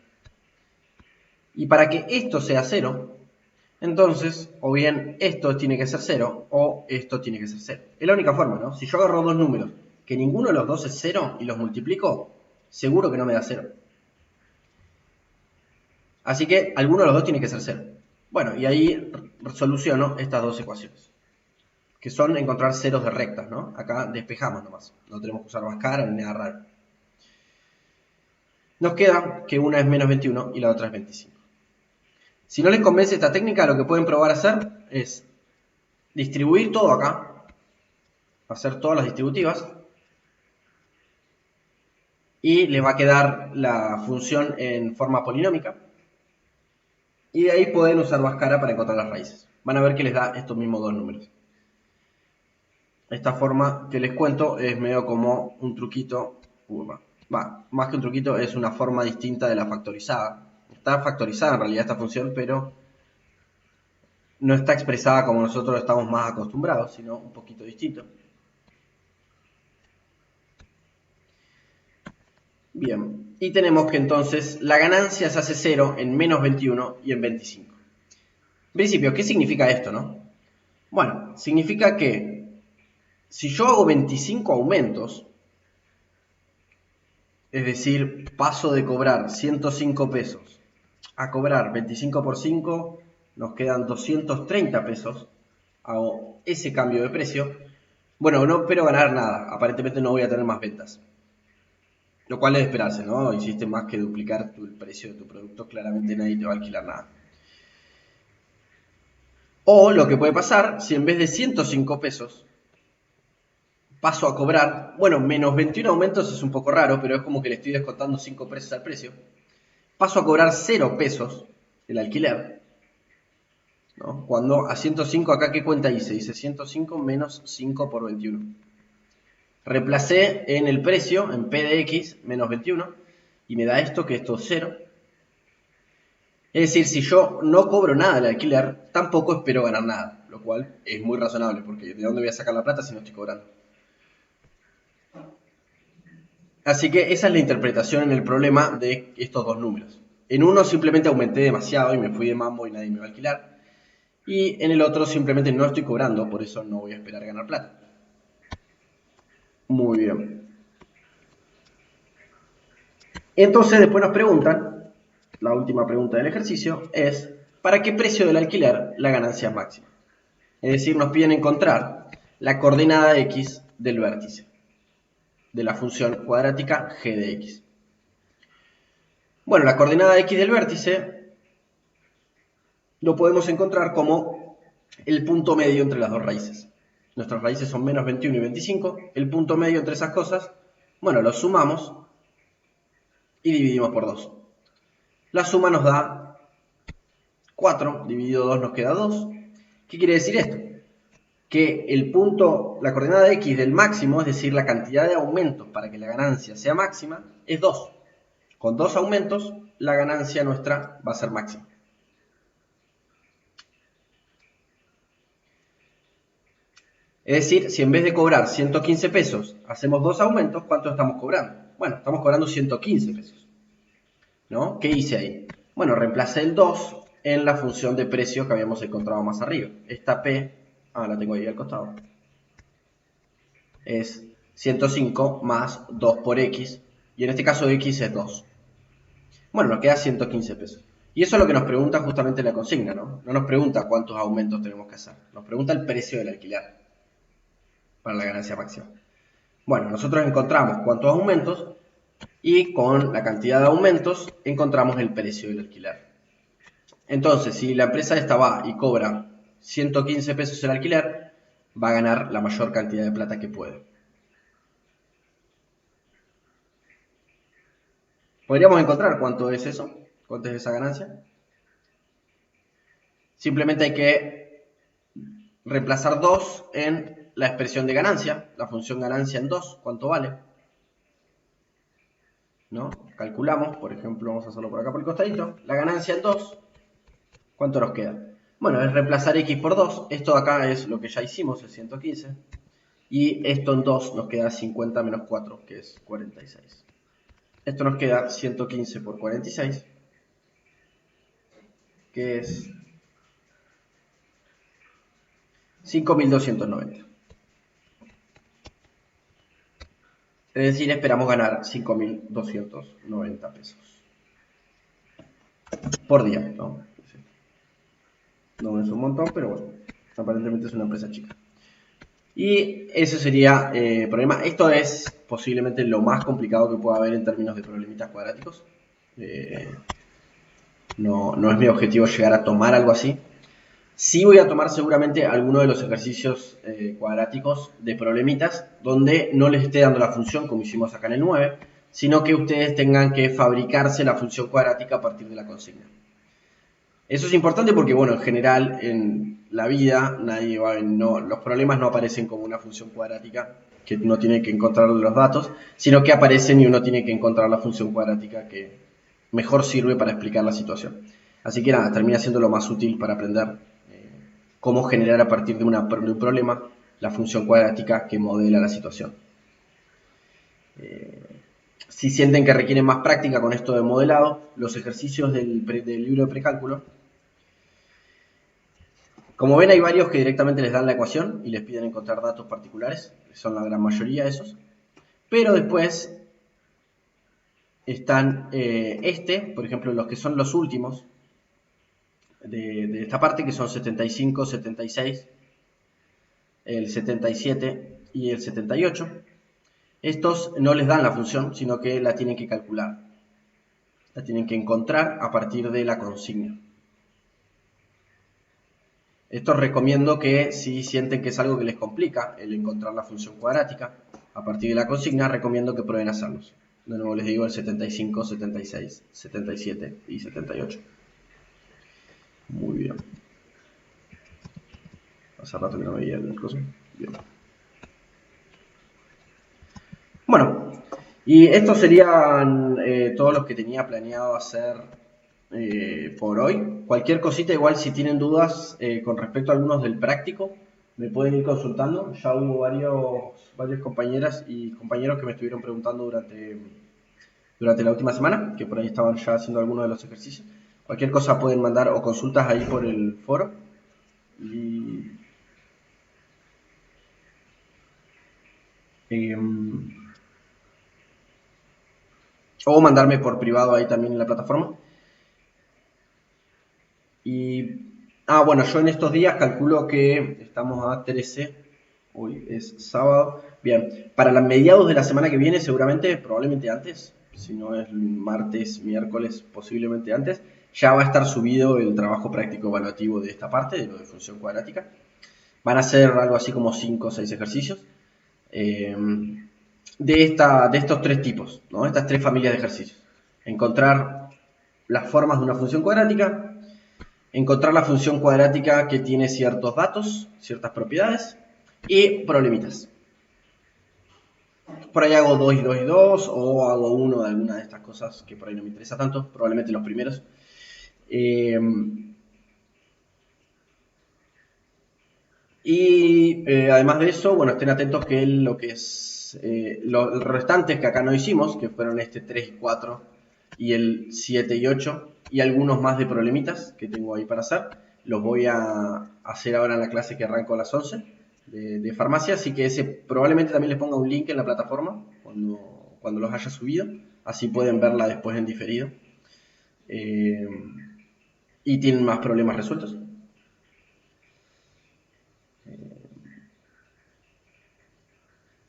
Y para que esto sea 0, entonces, o bien esto tiene que ser 0, o esto tiene que ser 0. Es la única forma, ¿no? Si yo agarro dos números, que ninguno de los dos es 0, y los multiplico, seguro que no me da 0. Así que alguno de los dos tiene que ser 0. Bueno, y ahí soluciono estas dos ecuaciones, que son encontrar ceros de rectas, ¿no? Acá despejamos nomás, no tenemos que usar Bhaskara ni nada raro. Nos queda que una es menos 21 y la otra es 25. Si no les convence esta técnica, lo que pueden probar a hacer es distribuir todo acá, hacer todas las distributivas, y les va a quedar la función en forma polinómica, y de ahí pueden usar Bhaskara para encontrar las raíces. Van a ver que les da estos mismos dos números. Esta forma que les cuento es medio como un truquito, más que un truquito, es una forma distinta de la factorizada. Está factorizada en realidad esta función, pero no está expresada como nosotros estamos más acostumbrados, sino un poquito distinto. Bien, y tenemos que entonces la ganancia se hace 0 en menos 21 y en 25. En principio, ¿qué significa esto, no? Bueno, significa que si yo hago 25 aumentos, es decir, paso de cobrar 105 pesos a cobrar 25 por 5, nos quedan 230 pesos, hago ese cambio de precio. Bueno, no espero ganar nada, aparentemente no voy a tener más ventas. Lo cual es de esperarse, ¿no? Hiciste más que duplicar el precio de tu producto, claramente nadie te va a alquilar nada. O lo que puede pasar, si en vez de 105 pesos paso a cobrar, bueno, menos 21 aumentos es un poco raro, pero es como que le estoy descontando 5 pesos al precio. Paso a cobrar 0 pesos el alquiler, ¿no? Cuando a 105 acá, ¿qué cuenta hice? Hice 105 menos 5 por 21. Reemplacé en el precio, en P de X, menos 21, y me da esto, que esto es 0. Es decir, si yo no cobro nada del alquiler, tampoco espero ganar nada, lo cual es muy razonable, porque ¿de dónde voy a sacar la plata si no estoy cobrando? Así que esa es la interpretación en el problema de estos dos números. En uno simplemente aumenté demasiado y me fui de mambo y nadie me va a alquilar. Y en el otro simplemente no estoy cobrando, por eso no voy a esperar ganar plata. Muy bien. Entonces después nos preguntan, la última pregunta del ejercicio es, ¿para qué precio del alquiler la ganancia es máxima? Es decir, nos piden encontrar la coordenada x del vértice de la función cuadrática g de x. Bueno, la coordenada x del vértice lo podemos encontrar como el punto medio entre las dos raíces. Nuestras raíces son menos 21 y 25. El punto medio entre esas cosas, bueno, lo sumamos y dividimos por 2. La suma nos da 4, dividido 2 nos queda 2. ¿Qué quiere decir esto? Que el punto, la coordenada x del máximo, es decir, la cantidad de aumentos para que la ganancia sea máxima, es 2. Con 2 aumentos, la ganancia nuestra va a ser máxima. Es decir, si en vez de cobrar 115 pesos hacemos 2 aumentos, ¿cuánto estamos cobrando? Bueno, estamos cobrando 115 pesos, ¿no? ¿Qué hice ahí? Bueno, reemplacé el 2 en la función de precio que habíamos encontrado más arriba. Esta P, la tengo ahí al costado, es 105 más 2 por X, y en este caso X es 2. Bueno, nos queda 115 pesos. Y eso es lo que nos pregunta justamente la consigna, ¿no? No nos pregunta cuántos aumentos tenemos que hacer, nos pregunta el precio del alquiler para la ganancia máxima. Bueno, nosotros encontramos cuántos aumentos y con la cantidad de aumentos encontramos el precio del alquiler. Entonces, si la empresa esta va y cobra 115 pesos el alquiler, va a ganar la mayor cantidad de plata que puede. ¿Podríamos encontrar cuánto es eso? ¿Cuánto es esa ganancia? Simplemente hay que reemplazar 2 en la expresión de ganancia, la función ganancia en 2, ¿cuánto vale? ¿No? Calculamos, por ejemplo, vamos a hacerlo por acá por el costadito, la ganancia en 2, ¿cuánto nos queda? Bueno, es reemplazar x por 2, esto de acá es lo que ya hicimos, es 115, y esto en 2 nos queda 50 menos 4, que es 46. Esto nos queda 115 por 46, que es 5.290. Es decir, esperamos ganar 5.290 pesos por día, ¿no? No es un montón, pero bueno, aparentemente es una empresa chica. Y ese sería el problema. Esto es posiblemente lo más complicado que pueda haber en términos de problemitas cuadráticos. No es mi objetivo llegar a tomar algo así. Sí voy a tomar seguramente alguno de los ejercicios cuadráticos de problemitas donde no les esté dando la función como hicimos acá en el 9, sino que ustedes tengan que fabricarse la función cuadrática a partir de la consigna. Eso es importante porque, bueno, en general en la vida los problemas no aparecen como una función cuadrática que uno tiene que encontrar los datos, sino que aparecen y uno tiene que encontrar la función cuadrática que mejor sirve para explicar la situación. Así que nada, termina siendo lo más útil para aprender cómo generar a partir de un problema la función cuadrática que modela la situación. Si sienten que requieren más práctica con esto de modelado, los ejercicios del libro de precálculo. Como ven, hay varios que directamente les dan la ecuación y les piden encontrar datos particulares, que son la gran mayoría de esos. Pero después están por ejemplo, los que son los últimos de esta parte, que son 75, 76, el 77 y el 78. Estos no les dan la función, sino que la tienen que calcular. La tienen que encontrar a partir de la consigna. Esto recomiendo que si sienten que es algo que les complica el encontrar la función cuadrática a partir de la consigna, recomiendo que prueben a hacerlos. De nuevo les digo el 75, 76, 77 y 78. Muy bien. Hace rato que no veía el coso. Bien. Bueno, y estos serían todos los que tenía planeado hacer por hoy. Cualquier cosita, igual si tienen dudas con respecto a algunos del práctico, me pueden ir consultando. Ya hubo varias compañeras y compañeros que me estuvieron preguntando durante la última semana, que por ahí estaban ya haciendo algunos de los ejercicios. Cualquier cosa pueden mandar o consultas ahí por el foro. O mandarme por privado ahí también en la plataforma. Bueno, yo en estos días calculo que estamos a 13, hoy es sábado. Bien, para los mediados de la semana que viene, seguramente, probablemente antes, si no es martes, miércoles, posiblemente antes, ya va a estar subido el trabajo práctico evaluativo de esta parte, de lo de función cuadrática. Van a ser algo así como 5 o 6 ejercicios de estos tres tipos, ¿no? Estas tres familias de ejercicios. Encontrar las formas de una función cuadrática, encontrar la función cuadrática que tiene ciertos datos, ciertas propiedades y problemitas. Por ahí hago 2 y 2 y 2 o hago uno de alguna de estas cosas que por ahí no me interesa tanto, probablemente los primeros. Además de eso, bueno, estén atentos que lo que es los restantes que acá no hicimos, que fueron este 3 y 4 y el 7 y 8 y algunos más de problemitas que tengo ahí para hacer, los voy a hacer ahora en la clase que arranco a las 11 de farmacia, así que ese probablemente también les ponga un link en la plataforma cuando los haya subido, así pueden verla después en diferido. Y tienen más problemas resueltos.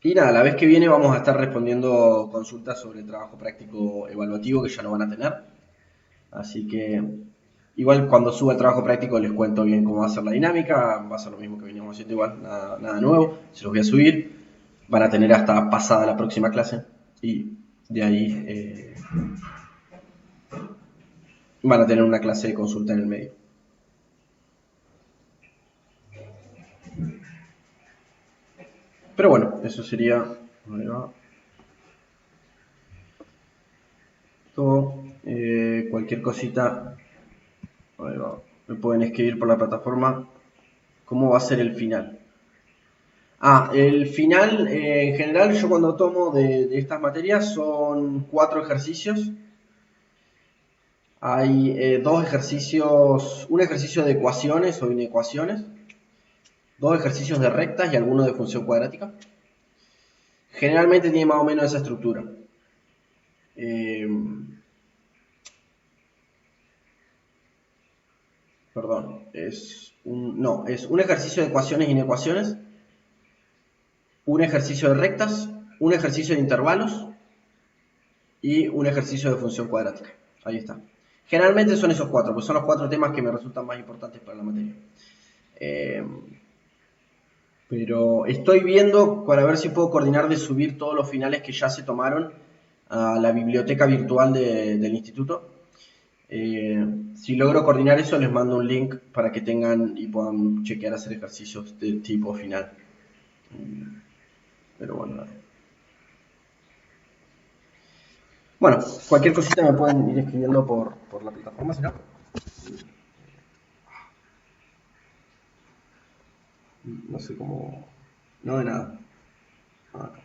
Y nada, la vez que viene vamos a estar respondiendo consultas sobre el trabajo práctico evaluativo que ya lo van a tener. Así que igual cuando suba el trabajo práctico les cuento bien cómo va a ser la dinámica. Va a ser lo mismo que veníamos haciendo igual, nada nuevo. Se los voy a subir. Van a tener hasta pasada la próxima clase. Y de ahí van a tener una clase de consulta en el medio. Pero bueno, eso sería... Ahí va. Todo. Cualquier cosita, ahí va, me pueden escribir por la plataforma cómo va a ser el final. El final, en general, yo cuando tomo de estas materias son 4 ejercicios. Hay 2 ejercicios, un ejercicio de ecuaciones o inecuaciones, 2 ejercicios de rectas y alguno de función cuadrática. Generalmente tiene más o menos esa estructura. Perdón, es un ejercicio de ecuaciones e inecuaciones, un ejercicio de rectas, un ejercicio de intervalos y un ejercicio de función cuadrática. Ahí está. Generalmente son esos 4, pues son los 4 temas que me resultan más importantes para la materia. Pero estoy viendo para ver si puedo coordinar de subir todos los finales que ya se tomaron a la biblioteca virtual del instituto. Si logro coordinar eso, les mando un link para que tengan y puedan chequear hacer ejercicios de tipo final. Pero bueno. Bueno, cualquier cosita me pueden ir escribiendo por la plataforma, si no. No sé cómo... No de nada. Acá.